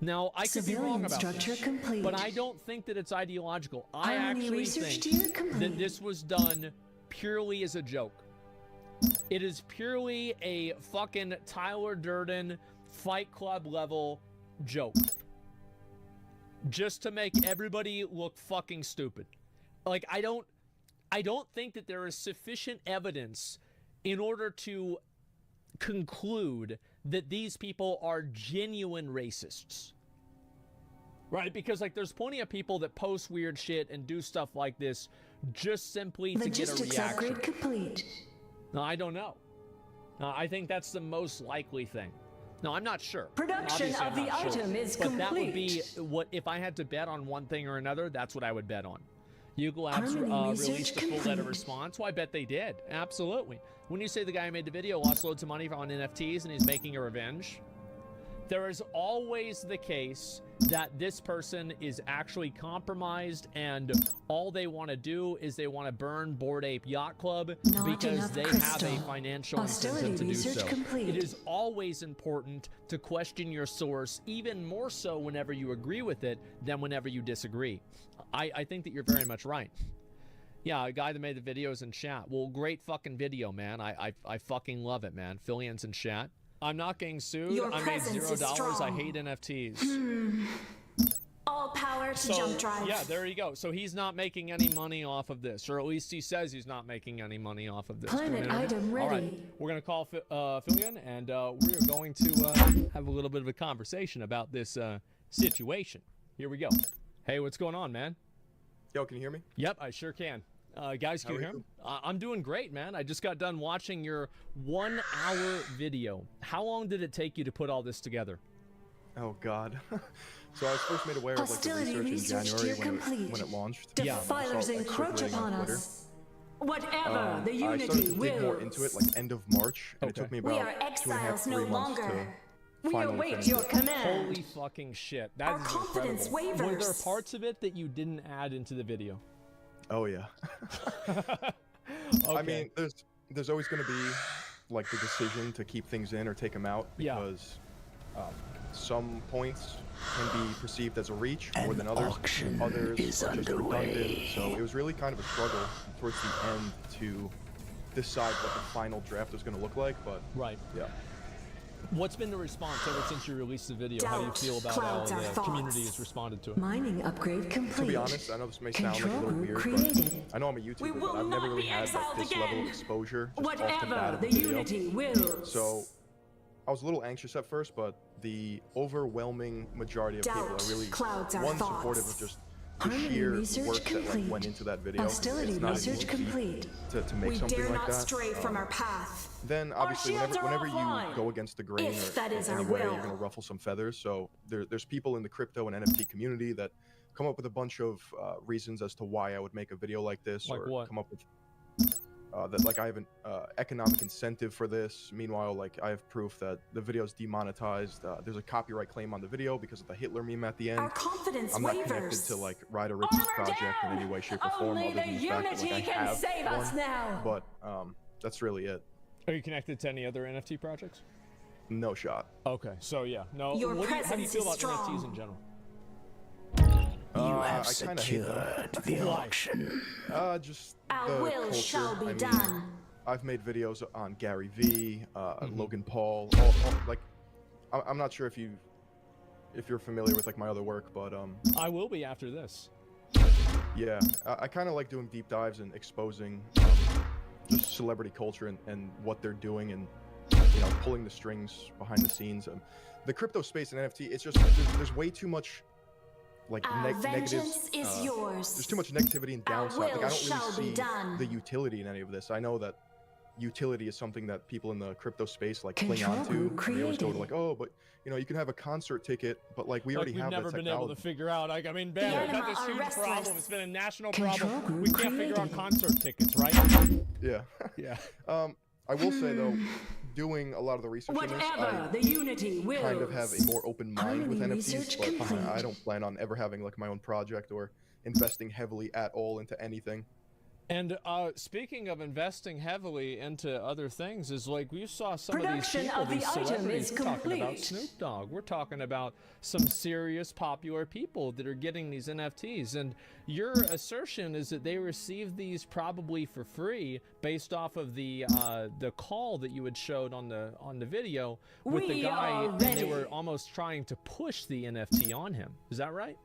Now, I could be wrong about this, but I don't think that it's ideological. I actually think that this was done purely as a joke. It is purely a fucking Tyler Durden Fight Club level joke. Just to make everybody look fucking stupid. Like, I don't think that there is sufficient evidence in order to conclude that these people are genuine racists. Right? Because, like, there's plenty of people that post weird shit and do stuff like this just simply to get a reaction. Complete. No, I don't know. I think that's the most likely thing. No, I'm not sure. Production of the item is complete. But that would be what, if I had to bet on one thing or another, that's what I would bet on. Yugo Labs released a full letter response. Well, I bet they did. Absolutely. When you say the guy who made the video lost loads of money on NFTs and he's making a revenge, there is always the case that this person is actually compromised and all they want to do is they want to burn Bored Ape Yacht Club because they have a financial incentive to do so. It is always important to question your source, even more so whenever you agree with it than whenever you disagree. I think that you're very much right. Yeah, a guy that made the videos in chat. Well, great fucking video, man. I fucking love it, man. Fillions in chat. I'm not getting sued. I made $0. I hate NFTs. All power to Jump Drive. Yeah, there you go. So he's not making any money off of this, or at least he says he's not making any money off of this. Planet item ready. All right, we're gonna call Fillion, and we're going to have a little bit of a conversation about this situation. Here we go. Hey, what's going on, man? Yo, can you hear me? Yep, I sure can. Guys, can you hear me? I'm doing great, man. I just got done watching your 1-hour video. How long did it take you to put all this together? Oh, God. So I was first made aware of like the research in January when it launched. Defilers encroach upon us. Whatever the I Unity started to dig wills. more into it like end of March, and it took me about We are 2.5 exiles to 3 no months longer. to We await your command. Holy fucking shit. That Our is confidence incredible. Were there wavers. parts of it that you didn't add into the video? Oh yeah. I mean, there's always going to be like the decision to keep things in or take them out because some points can be perceived as a reach more than others. Others are just redundant. So it was really kind of a struggle towards the end to decide what the final draft was going to look like. But yeah. What's been the response ever since you released the video? How do you feel about how the community has responded to it? Mining upgrade complete. To be honest, I know this may sound like a little weird, but I know I'm a YouTuber, but I've never really had like this level of exposure just off the bat of the video. So I was a little anxious at first, but the overwhelming majority of people are really supportive of just the sheer work that like went into that video. Hostility research complete. To make something like that. We dare not stray from our path. Then obviously whenever you go against the grain or any way, you're gonna ruffle some feathers. So there's people in the crypto and NFT community that come up with a bunch of reasons as to why I would make a video like this, like or what? come up with that like I have an economic incentive for this. Meanwhile, like I have proof that the video is demonetized. There's a copyright claim on the video because of the Hitler meme at the end. Our confidence I'm not connected to like Ryder Rich's project in any way, shape, or form, other than the fact that like, I have save one. us now. But that's really it. Are you connected to any other NFT projects? No shot. Okay, so yeah, no. Your How do you feel about strong. NFTs in general? You have I kinda hate secured the auction. Just Our the will culture. shall be I mean, done. I've made videos on Gary V, Logan Paul. Like, I'm not sure if you're familiar with like my other work, but I will be after this. Yeah, I kind of like doing deep dives and exposing just celebrity culture and what they're doing, and you know, pulling the strings behind the scenes. The crypto space and NFT, it's just there's way too much like negatives. Is yours. There's too much negativity and downside. Like, I don't really see the utility in any of this. I know that utility is something that people in the crypto space like cling on to. They always go to like, oh, but you know, you can have a concert ticket, but like we already have that technology. We've never been able to figure out. Like, I mean, man, we've had this huge problem. It's been a national problem. We can't figure out concert tickets, right? Yeah. Yeah. I will say though, doing a lot of the research on this, I kind of have a more open mind with NFTs, but I don't plan on ever having like my own project or investing heavily at all into anything. And speaking of investing heavily into other things, is like we saw some of these people, these celebrities. We're talking about Snoop Dogg. We're talking about some serious popular people that are getting these NFTs. And your assertion is that they received these probably for free, based off of the call that you had showed on the video with the guy, and they were almost trying to push the NFT on him. Is that right?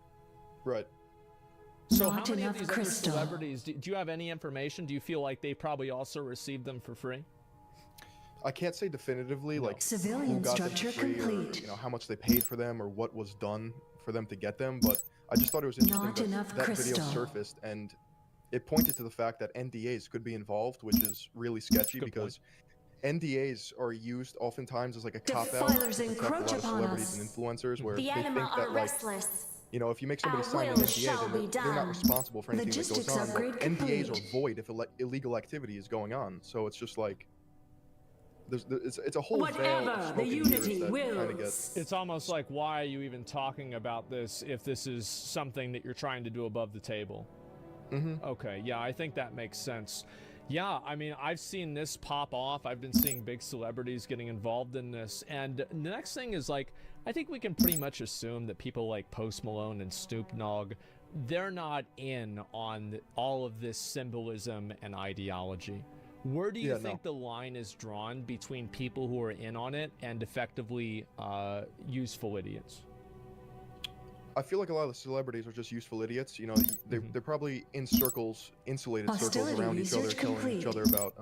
Right. So how many of these other celebrities, do you have any information? Do you feel like they probably also received them for free? I can't say definitively, like Civilian who got structure them for free complete. or you know, how much they paid for them or what was done for them to get them, but I just thought it was interesting that video surfaced, and it pointed to the fact that NDAs could be involved, which is really sketchy because NDAs are used oftentimes as like a cop-out to protect a lot of celebrities and influencers, where The they think anima that are like restless. You know, if you make somebody sign an NDA, then they're not responsible for anything that goes on. Like, NDAs are void if illegal activity is going on. So it's just like, it's a whole veil of smoke and mirrors that kind of gets... It's almost like, why are you even talking about this if this is something that you're trying to do above the table? Okay, yeah, I think that makes sense. Yeah, I mean, I've seen this pop off. I've been seeing big celebrities getting involved in this. And the next thing is, like, I think we can pretty much assume that people like Post Malone and Snoop Dogg, they're not in on all of this symbolism and ideology. Where do you think the line is drawn between people who are in on it and effectively useful idiots? I feel like a lot of the celebrities are just useful idiots. You know, they're probably in circles, insulated circles around each other, telling each other about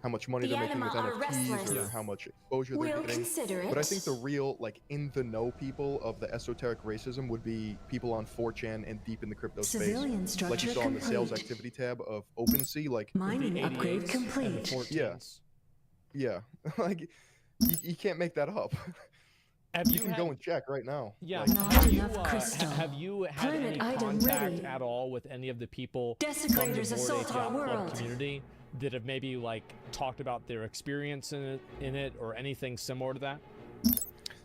how much money they're making with NFTs or how much exposure they're getting. But I think the real, like, in the know people of the esoteric racism would be people on 4chan and deep in the crypto space. Like you saw in the sales activity tab of OpenSea, like mining upgrade complete. Yeah. Like you can't make that up. You can go and check right now. Yeah. Like, have you had any contact at all with any of the people from the Bored Ape Yacht Club community that have maybe like talked about their experience in it or anything similar to that?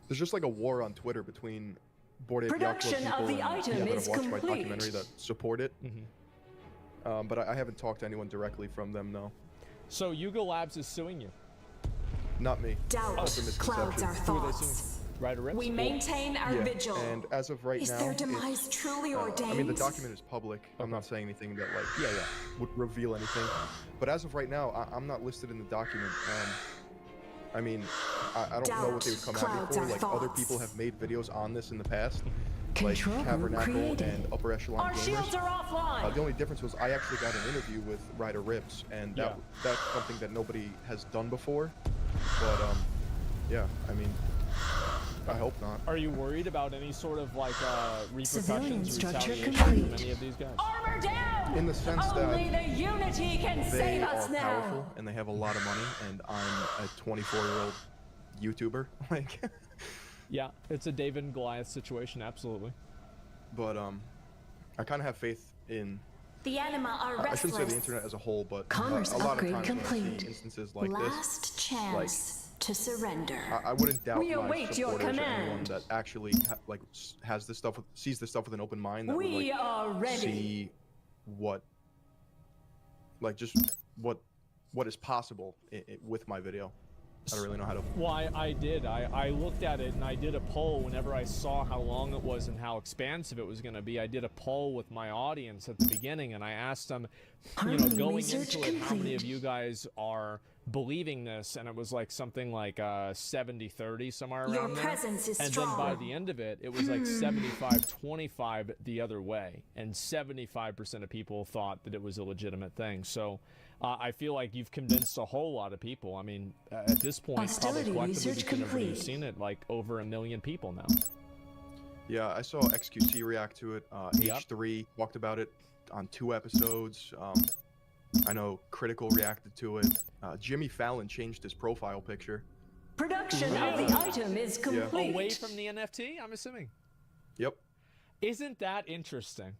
There's just like a war on Twitter between Bored Ape Yacht Club people and that have watched my documentary that support it. But I haven't talked to anyone directly from them, no. So Yuga Labs is suing you? Not me. Doubt clouds our thoughts. We maintain our vigil. And as of right now, is their demise truly ordained? I mean, the document is public. I'm not saying anything that like would reveal anything. But as of right now, I'm not listed in the document. I mean, I don't know what they would come at me for. Like other people have made videos on this in the past, like Tabernacle and Upper Echelon Gamers. Shields are offline. The only difference was I actually got an interview with Ryder Rips, and that's something that nobody has done before. But yeah, I mean, I hope not. Are you worried about any sort of like repercussions, retaliation from any of these guys? Armor down! In the sense only the unity can they save are us now. powerful and they have a lot of money, and I'm a 24-year-old YouTuber. Like, yeah, it's a David and Goliath situation, absolutely. But I kind of have faith in. The anima are restless. I shouldn't say the internet as a whole, but a lot of times when I see instances like Last chance to surrender. I wouldn't doubt my supporters or anyone that actually has this stuff, sees this stuff with an open mind. That we are ready. See what is possible with my video. I don't really know how to. Well, I did. I looked at it and I did a poll whenever I saw how long it was and how expansive it was going to be. I did a poll with my audience at the beginning and I asked them, you know, going into it, how many of you guys are believing this? And it was like something like 70-30, somewhere around Your there. Presence is and strong. then by the end of it, it was like 75-25 the other way. And 75% of people thought that it was a legitimate thing. So I feel like you've convinced a whole lot of people. I mean, at this point, probably collectively between everybody who's seen it, like over 1 million people now. Yeah, I saw XQC react to it. H3 talked about it on 2 episodes. I know Critical reacted to it. Jimmy Fallon changed his profile picture. Production of the item is complete. Away from the NFT, I'm assuming. Yep. Isn't that interesting?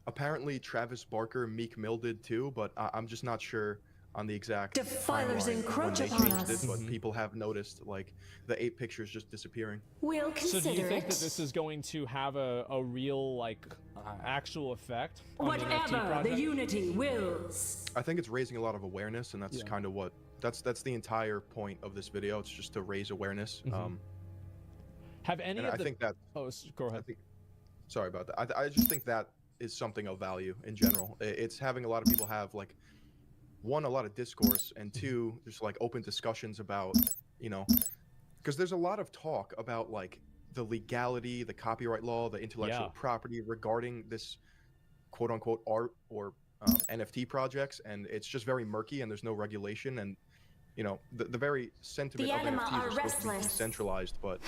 Apparently Travis Barker and Meek Mill did too, but I'm just not sure on the exact Defilers timeline encroach when they upon changed us. it, but people have noticed like the 8 pictures just disappearing. We'll consider So do you think it. that this is going to have a real like actual effect on the NFT Whatever project? the unity wills. I think it's raising a lot of awareness, and that's kind of what that's the entire point of this video. It's just to raise awareness. Have any and of I think that. Oh, go ahead. Sorry about that. I just think that is something of value in general. It's having a lot of people have like, 1, a lot of discourse, and 2, just like open discussions about, you know, because there's a lot of talk about like the legality, the copyright law, the intellectual property regarding this quote unquote art or NFT projects, and it's just very murky and there's no regulation. And you know, the very sentiment of NFTs is supposed to be decentralized, but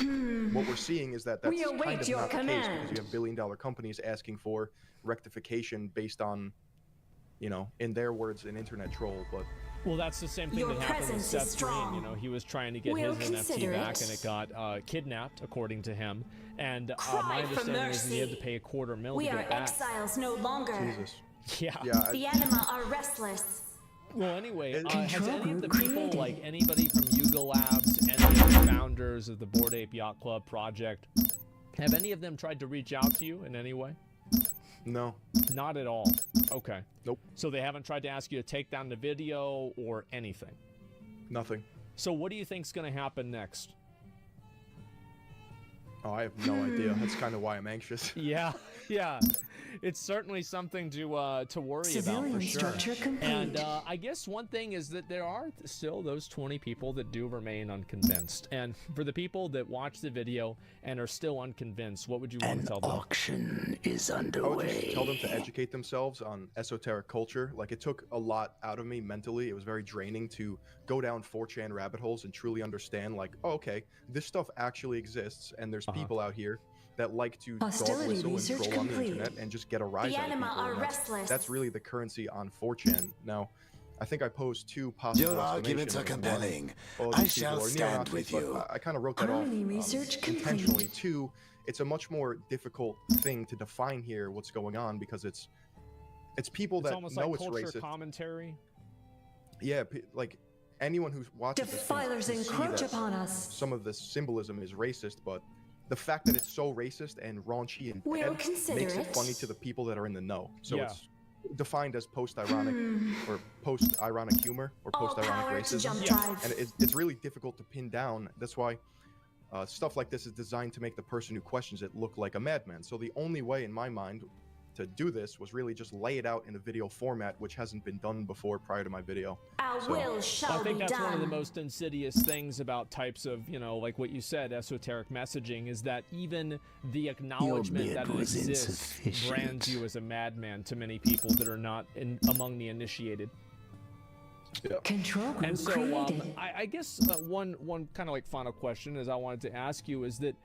what we're seeing is that that's kind of not the case, because you have billion-dollar companies asking for rectification based on, you know, in their words, an internet troll. But Well, that's the same thing that happened with Seth Green. You know, he was trying to get his NFT back, and it got kidnapped, according to him. And my understanding is he had to pay $250,000 to get it back. We are exiles no longer. Jesus. Yeah. The anima are restless. Well, anyway, has any of the people, like anybody from Yuga Labs, any of the founders of the Bored Ape Yacht Club project, have any of them tried to reach out to you in any way? No. Not at all. Okay. Nope. So they haven't tried to ask you to take down the video or anything? Nothing. So what do you think's going to happen next? Oh, I have no idea. That's kind of why I'm anxious. Yeah. It's certainly something to worry Civilian about for sure. structure complete. And I guess one thing is that there are still those 20 people that do remain unconvinced. And for the people that watch the video and are still unconvinced, what would you want to tell them? An auction is I underway. would just tell them to educate themselves on esoteric culture. Like, it took a lot out of me mentally. It was very draining to go down 4chan rabbit holes and truly understand, like, oh, okay, this stuff actually exists, and there's people out here that like to dog whistle and troll on the internet and just get a rise out of people. Are restless. That's really the currency on 4chan. Now, I think I posed 2 possible Your arguments are compelling. I shall stand with you. I kind of wrote that off intentionally. 2, it's a much more difficult thing to define here what's going on, because it's people that know it's racist. Culture commentary. Yeah, like anyone who watches Defilers this can encroach see that upon us. some of this symbolism is racist, but the fact that it's so racist and raunchy and We'll bad consider makes it it. funny to the people that are in the know. So it's defined as post-ironic or post-ironic humor or post-ironic racism. And it's really difficult to pin down. That's why stuff like this is designed to make the person who questions it look like a madman. So the only way, in my mind, to do this was really just lay it out in a video format, which hasn't been done before prior to my video. Our will shall I think be that's one of the done. most insidious things about types of, you know, like what you said, esoteric messaging, is that even the acknowledgement that it exists brands you as a madman to many people that are not among the initiated. Control group And so created. I guess one kind of like final question is I wanted to ask you is that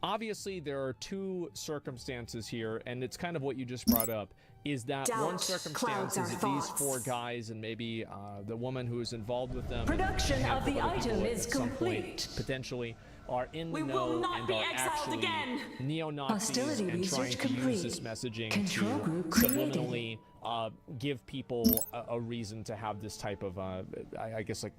obviously there are 2 circumstances here, and it's kind of what you just brought up, is that one circumstance is that these 4 guys and maybe the woman who is involved with them, Production and of the other people item at is some point complete. potentially are in the We know will not and be are exiled actually again. neo-Nazis Hostility and trying research to use complete. this messaging Control to group created. subliminally give people a reason to have this type of I guess like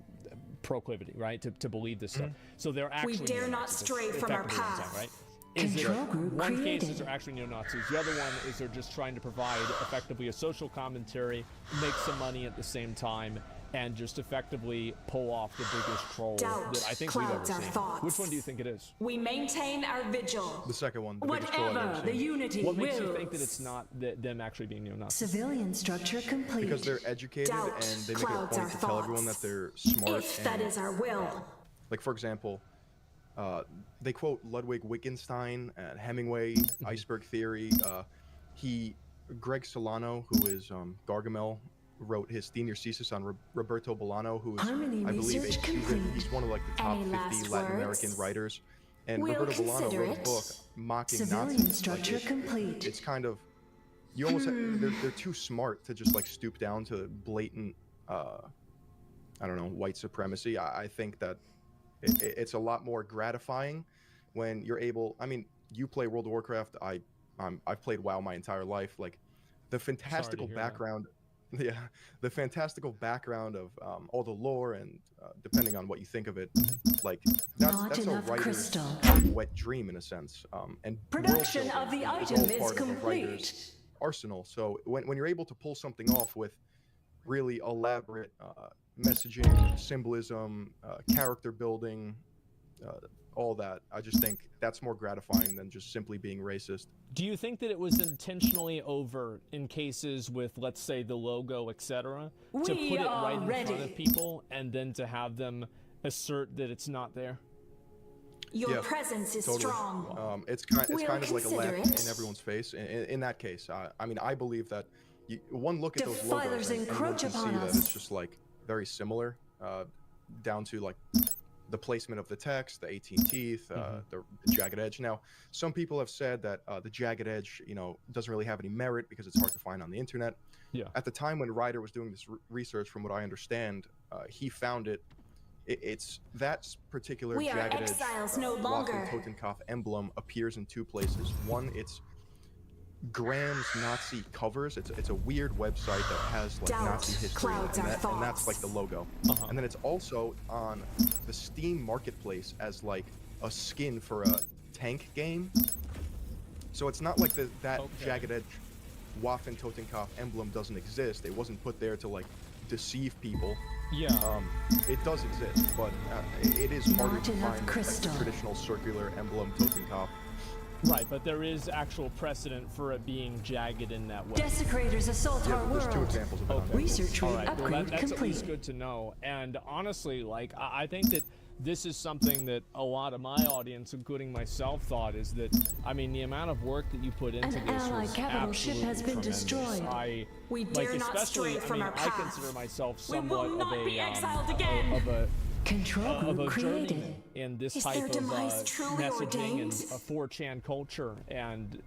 proclivity, right, to believe this stuff. So they're actually We dare not neo-Nazis, stray from our effectively what I'm saying, path. right? Is Control there, group one created. case is they're actually neo-Nazis. The other one is they're just trying to provide effectively a social commentary, make some money at the same time, and just effectively pull off the biggest troll Doubt that I think we've ever clouds our seen. thoughts. Which one do you think it is? We maintain our vigil. The second one. The biggest troll I've Whatever ever the seen. unity What makes you wills. think that it's not them actually being neo-Nazis? Civilian structure complete. Because they're educated Doubt and they make it a clouds our point to tell everyone that thoughts. they're smart. If that and, is our will. like, for example, they quote Ludwig Wittgenstein, Hemingway, Iceberg Theory. Greg Solano, who is Gargamel, wrote his senior thesis on Roberto Bolaño, who is, Harmony I believe, research complete. he's one of like the top Any 50 last Latin American words? writers. And We'll Roberto Bolaño consider wrote a it. book mocking Civilian Nazis. structure complete. It's kind of, you almost they're too smart to just like stoop down to blatant, I don't know, white supremacy. I think that it's a lot more gratifying when you're able. I mean, you play World of Warcraft. I've played WoW my entire life. Like the fantastical background, the fantastical background of all the lore and depending on what you think of it, like that's a writer's wet dream in a sense. And Production of the item all is part of a complete. writer's arsenal. So when you're able to pull something off with really elaborate messaging, symbolism, character building, all that, I just think that's more gratifying than just simply being racist. Do you think that it was intentionally over in cases with, let's say, the logo, etc., to put it right in front of people and then to have them assert that it's not there? Your presence is strong. It's kind We'll of like a laugh consider it. in everyone's face. In that case, I mean, I believe that one look at those Defilers logos and anyone encroach can see upon that us. it's just like very similar, down to like the placement of the text, the 18 teeth, the jagged edge. Now, some people have said that the jagged edge, doesn't really have any merit because it's hard to find on the internet. Yeah. At the time when Ryder was doing this research, from what I understand, he found it. It's that particular jagged edge Waffen-Totenkopf emblem appears in 2 places. One, it's Graham's Nazi covers. It's a weird website that has like Nazi history, and that's like the logo. And then it's also on the Steam marketplace as like a skin for a tank game. So it's not like that jagged edge Waffen-Totenkopf emblem doesn't exist. It wasn't put there to like deceive people. Yeah. It does exist, but it is harder to find like the traditional circular emblem Totenkopf. Right, but there is actual precedent for it being jagged in that way. Desecrators assault our world. There's 2 examples of it. Research upgrade that's complete. at least good to know. And honestly, like, I think that this is something that a lot of my audience, including myself, thought is that, I mean, the amount of work that you put into this was capital ship has been tremendous. destroyed. We dare not stray from our path. I consider myself somewhat of a Control group journeyman in this type of messaging and a 4chan culture, and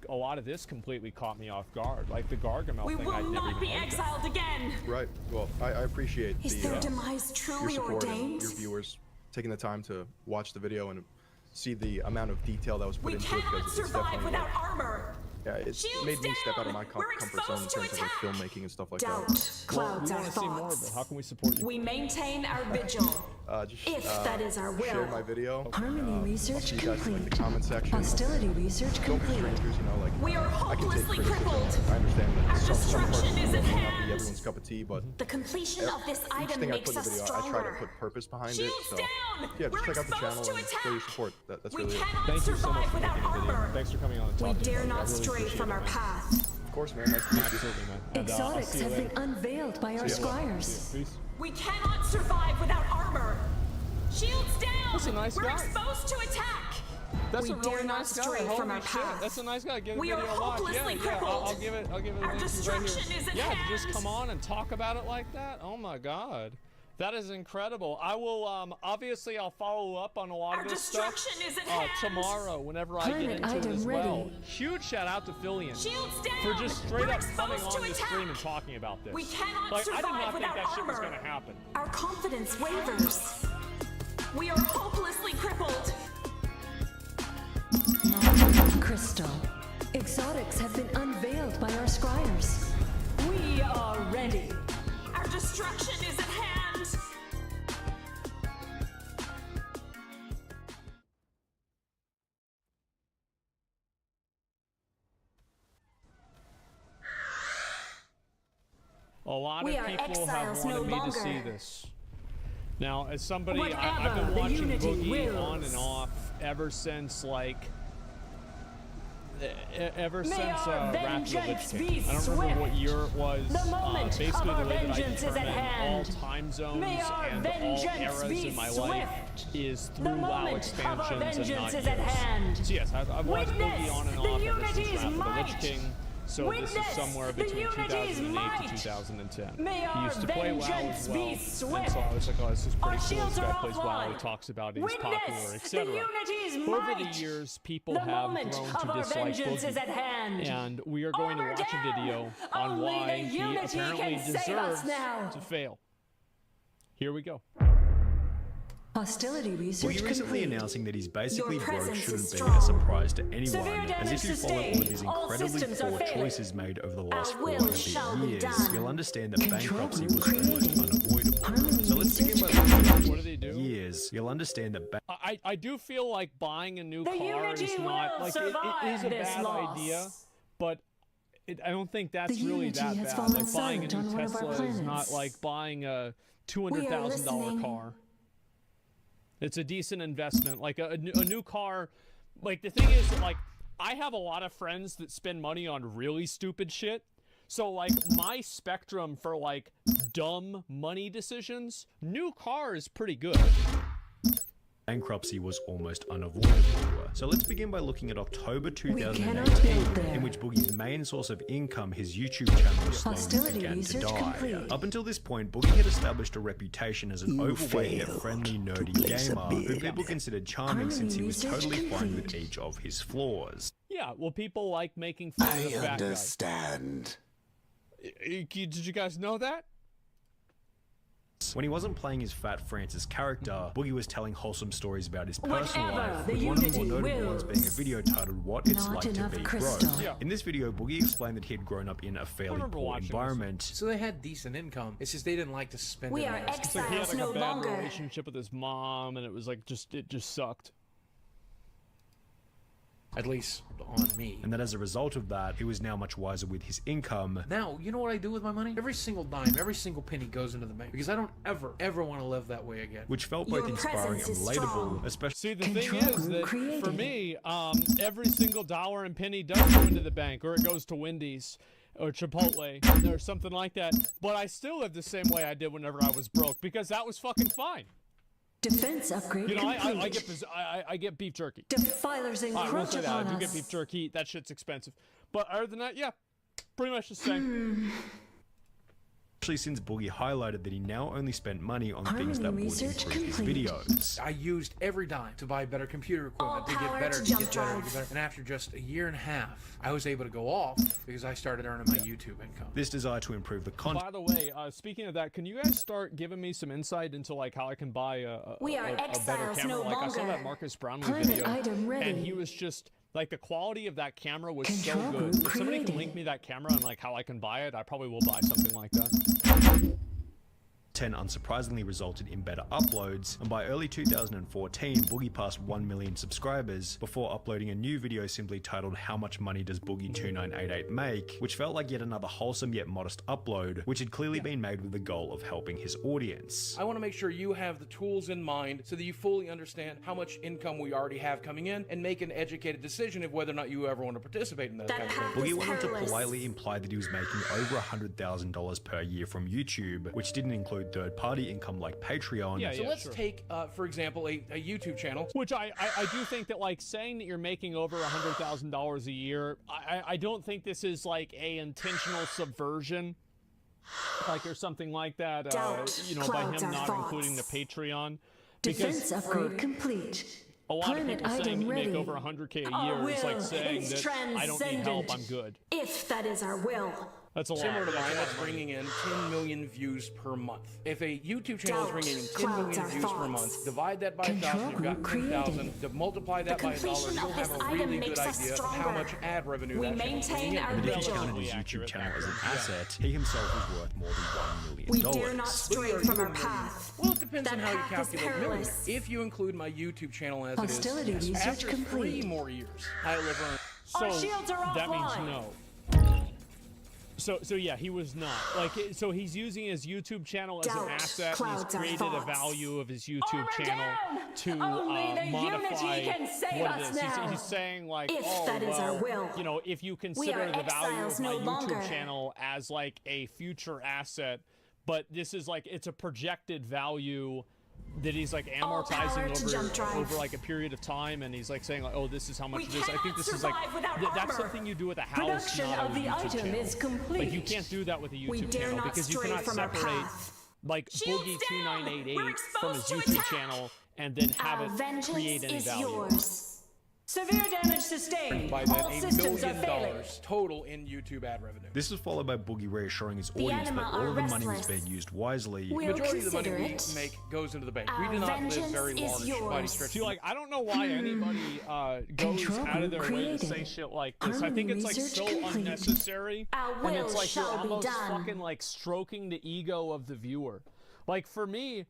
a lot of this completely caught me off guard. Like the Gargamel thing, I'd never even heard of. Again. Right. Well, I appreciate their demise truly your support ordained? and your viewers taking the time to watch the video and see the amount of detail that was put into it, because it's definitely without armor. Yeah, it's made me step out of my comfort zone in terms of like filmmaking and stuff like that. Clouds we want to see more of it. How can we support you? We maintain our vigil. That is our will. Share my video. Harmony research see you guys in like, the complete. comment section. Hostility research Don't be complete. strangers, we are hopelessly crippled. I understand that our some parts destruction is may at not hand. be everyone's cup of tea, but the completion of this each item thing I makes put in the us video, stronger. I try to put purpose behind it. So down. yeah, just We're check out the channel and attack. show your support. That's we really it. cannot Thank you so much survive for without making a video. armor. Thanks for coming on and We talking. dare not really stray from our path. Of course, man. Nice to meet you. Absolutely, man. And, Exotics have been unveiled by our squires. Peace. We cannot survive without armor. Shields down. That's a nice We're guy. exposed to attack. That's we a really dare not nice guy. stray Holy from our shit. path. That's a nice guy. Give the We video are a watch. hopelessly Yeah, crippled. I'll give it a Our link to you right destruction here. is at Yeah, hand. just come on and talk about it like that. Oh my god. That is incredible. I will, obviously I'll follow up on a lot of this stuff is at hand. tomorrow whenever I get into it as well. Huge shout out to Fillion for just straight up coming on the stream and talking about this. We cannot I did survive not think without that shit was armor. going to happen. Our confidence wavers. We are hopelessly crippled. Crystal. Exotics have been unveiled by our squires. We are ready. Our destruction is at hand. A lot of people have wanted me to see this. Now, as somebody, I've been watching Boogie on and off ever since, like, ever since Wrath of the Lich King. I don't remember what year it was. Basically, the way that I determine all time zones and all eras in my life is through WoW expansions and not years. So yes, I've watched Boogie on and off ever since Wrath of the Lich King. So this is somewhere between 2008 to 2010. He used to play WoW as well, and so I was like, oh, this is pretty cool. This guy plays WoW, he talks about it, he's popular, etc. Over the years, people have grown to dislike Boogie, and we are going to watch a video on why he apparently deserves to fail. Here we go. Hostility research Boogie recently complete. announcing that he's basically broke shouldn't be a surprise to anyone, as if you follow all of his incredibly poor choices made over the last 400 years, you'll understand that bankruptcy was almost unavoidable. So let's begin by looking what do they do? Years. You'll understand that I do feel like buying a new car is not, like, it is a bad idea, but I don't think that's really that bad. Like, buying a new Tesla is not like buying a $200,000 car. It's a decent investment. Like a new car. Like, the thing is that, like, I have a lot of friends that spend money on really stupid shit. So, like, my spectrum for, like, dumb money decisions, new car is pretty good. bankruptcy was almost unavoidable. So let's begin by looking at October 2018, in which Boogie's main source of income, his YouTube channel, slowly began to die. Up until this point, Boogie had established a reputation as an overweight yet friendly, nerdy gamer who people considered charming since he was totally fine with each of his flaws. Yeah, well, people like making fun of the fat guy. I understand. Did you guys know that? When he wasn't playing his fat Francis character, Boogie was telling wholesome stories about his personal life, with one of the more notable ones being a video titled What It's Like to Be Broke. Yeah. In this video, Boogie explained that he had grown up in a fairly poor environment. So they had decent income, it's just they didn't like to spend it. We are exiles he had like no a bad longer. relationship with his mom, and it was like it just sucked. At least on me. And that as a result of that, he was now much wiser with his income. Now, you know what I do with my money? Every single dime, every single penny goes into the bank. Because I don't ever want to live that way again. Which felt both inspiring and relatable, especially... See, the thing is that for me, every single dollar and penny does go into the bank, or it goes to Wendy's, or Chipotle, or something like that. But I still live the same way I did whenever I was broke, because that was fucking fine. Defense upgrade You know, complete. I get beef jerky. Defilers encroach upon I do us. get beef jerky. That shit's expensive. But other than that, yeah, pretty much the same. Especially since Boogie highlighted that he now only spent money on things that would improve his videos. I used every dime to buy better computer equipment, to get better, to get better. And after just a year and a half, I was able to go off because I started earning my YouTube income. This desire to improve the content. By the way, speaking of that, can you guys start giving me some insight into like how I can buy a better camera? No like I saw that Marcus Brownlee video, and he was just like the quality of that camera was so good. If somebody can link me that camera and like how I can buy it, I probably will buy something like that. 10 unsurprisingly resulted in better uploads, and by early 2014, Boogie passed 1 million subscribers before uploading a new video simply titled How Much Money Does Boogie2988 Make, which felt like yet another wholesome yet modest upload, which had clearly been made with the goal of helping his audience. I want to make sure you have the tools in mind so that you fully understand how much income we already have coming in and make an educated decision of whether or not you ever want to participate in that kind of thing. Boogie went on to politely imply that he was making over $100,000 per year from YouTube, which didn't include third-party income like Patreon. So let's take, for example, a YouTube channel. Which I do think that like saying that you're making over $100,000 a year, I don't think this is like a intentional subversion, like or something like that. You know, by him not including the Patreon. Defense upgrade complete. A lot of people saying that you make over 100K a year is like saying that I don't need help, I'm good. If that is our will. That's a lot. Similar to mine, that's bringing in 10 million views per month. If a YouTube channel is bringing in 10 million views per month, divide that by 1,000, you've got 10,000. Multiply that by $1, you'll have a really good idea of how much ad revenue that channel is bringing in. But if he counted his YouTube channel as an asset, he himself was worth more than $1 million. We dare not stray from our path. Well, it depends on how you calculate million. If you include my YouTube channel as Hostility it is, research after complete. 3 more years, I will earn. So Our shields are that means offline. no. So yeah, he was not. Like, so he's using his YouTube channel as an asset, and he's created a value of his YouTube channel to modify what it is. He's saying like, you know, if you consider the value of my YouTube channel as like a future asset, but this is like, it's a projected value that he's like amortizing over like a period of time, and he's like saying like, oh, this is how much it is. I think this is like that's something you do with a house, Production not of a the YouTube item channel. is complete. Like you can't do that with a YouTube channel because you cannot separate like Boogie2988 from his YouTube channel and then have it create any value. Yours. Severe damage sustained. By then, All $1 systems are million failing. total in YouTube ad revenue. This was followed by Boogie reassuring his audience that all of the money was being used wisely. The majority of the money we make goes into the bank. We do not live very large by any stretch. See, like, I don't know why anybody goes out of their way to say shit like this. I think it's like so unnecessary, and it's like you're almost fucking like stroking the ego of the viewer. Like for me,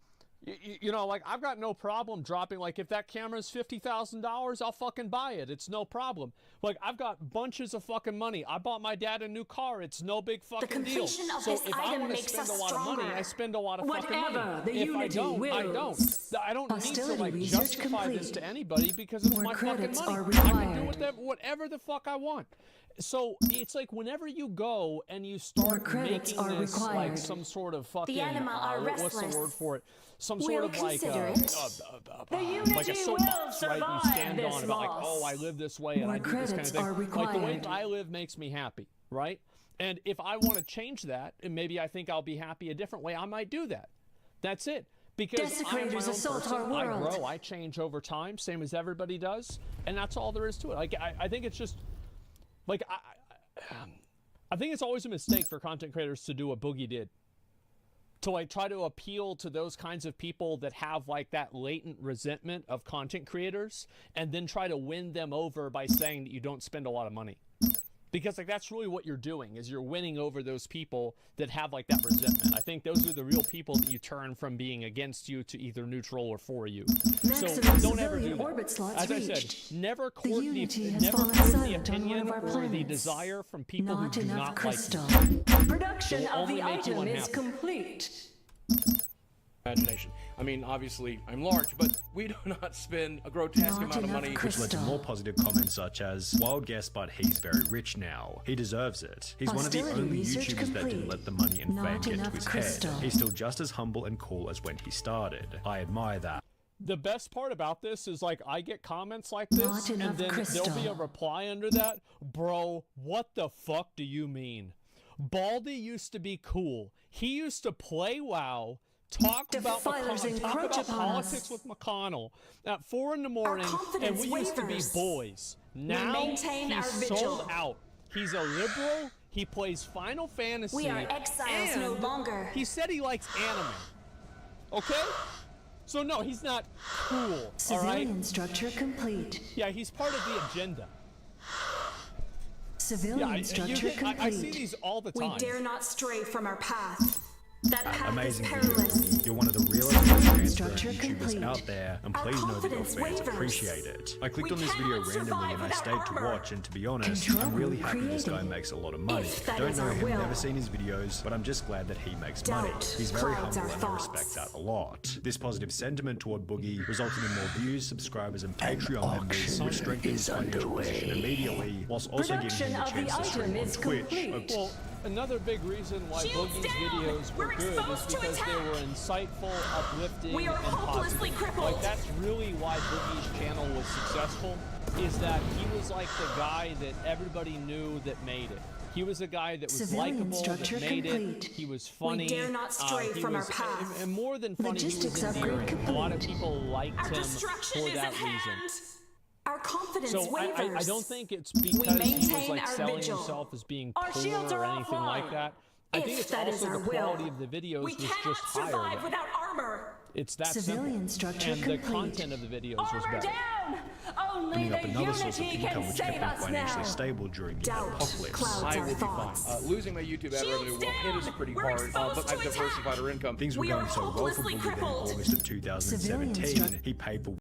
you know, like I've got no problem dropping, like if that camera's $50,000, I'll fucking buy it. It's no problem. Like I've got bunches of fucking money. I bought my dad a new car. It's no big fucking deal. So if I want to spend a lot of money, I spend a lot of fucking money. If I don't, I don't. I don't need to like justify this to anybody because it's my fucking money. I can do whatever the fuck I want. So it's like whenever you go and you start making this like some sort of fucking what's the word for it? Some sort of like a soapbox, right? You stand on about like, oh, I live this way and I do this kind of thing. Like the way I live makes me happy, right? And if I want to change that, and maybe I think I'll be happy a different way, I might do that. That's it. Because I'm my own person, I grow, I change over time, same as everybody does, and that's all there is to it. Like I think it's just like I think it's always a mistake for content creators to do what Boogie did, to like try to appeal to those kinds of people that have like that latent resentment of content creators, and then try to win them over by saying that you don't spend a lot of money. Because like that's really what you're doing, is you're winning over those people that have like that resentment. I think those are the real people that you turn from being against you to either neutral or for you. So don't ever do that. As I said, never court the opinion or the desire from people who do not like you. Production of the item is complete. Imagination. I mean, obviously, I'm large, but we do not spend a grotesque amount of money. Which led to more positive comments such as, wild guess, but he's very rich now. He deserves it. He's one of the only YouTubers that didn't let the money and fame get to his head. He's still just as humble and cool as when he started. I admire that. The best part about this is like I get comments like this, and then there'll be a reply under that. Bro, what the fuck do you mean? Baldy used to be cool. He used to play WoW, talk about politics with McConnell at 4 in the morning, and we used to be boys. Now he's sold out. He's a liberal. He plays Final Fantasy. We are exiles no longer. He said he likes anime. Okay? So no, he's not cool. Civilian structure complete. Yeah, he's part of the agenda. Civilian structure complete. I see these all the time. We dare not stray from our path. That path amazing is perilous. video. You're one of the realest transparent YouTubers out there, and please know that your fans appreciate it. I clicked on this video randomly and I stayed to watch, and to be honest, I'm really happy this guy makes a lot of money. Don't know him, never seen his videos, but I'm just glad that he makes money. He's very humble and I respect that a lot. This positive sentiment toward Boogie resulted in more views, subscribers, and Patreon members, which strengthened his financial position immediately, whilst also giving him a chance to stream on Twitch. Well, another big reason why Boogie's videos were good is because they were insightful, uplifting, and positive. Like that's really why Boogie's channel was successful, is that he was like the guy that everybody knew that made it. He was a guy that was likable, that made it. He was funny. We dare not stray from our path. And more than funny, he was endearing. A lot of people liked him for that reason. Our confidence wavers. I don't think it's because he was like selling himself as being poor or anything like that. I think it's also the quality of the videos was just higher. Survive without armor. It's that Civilian simple. Structure and complete. the content of the videos was better. Coming up, another source of income which kept him financially stable during the apocalypse. I will be fine. Losing my YouTube ad revenue will hit us pretty hard, but I've diversified our income. Things were going so well for Boogie that in August of 2017, he paid for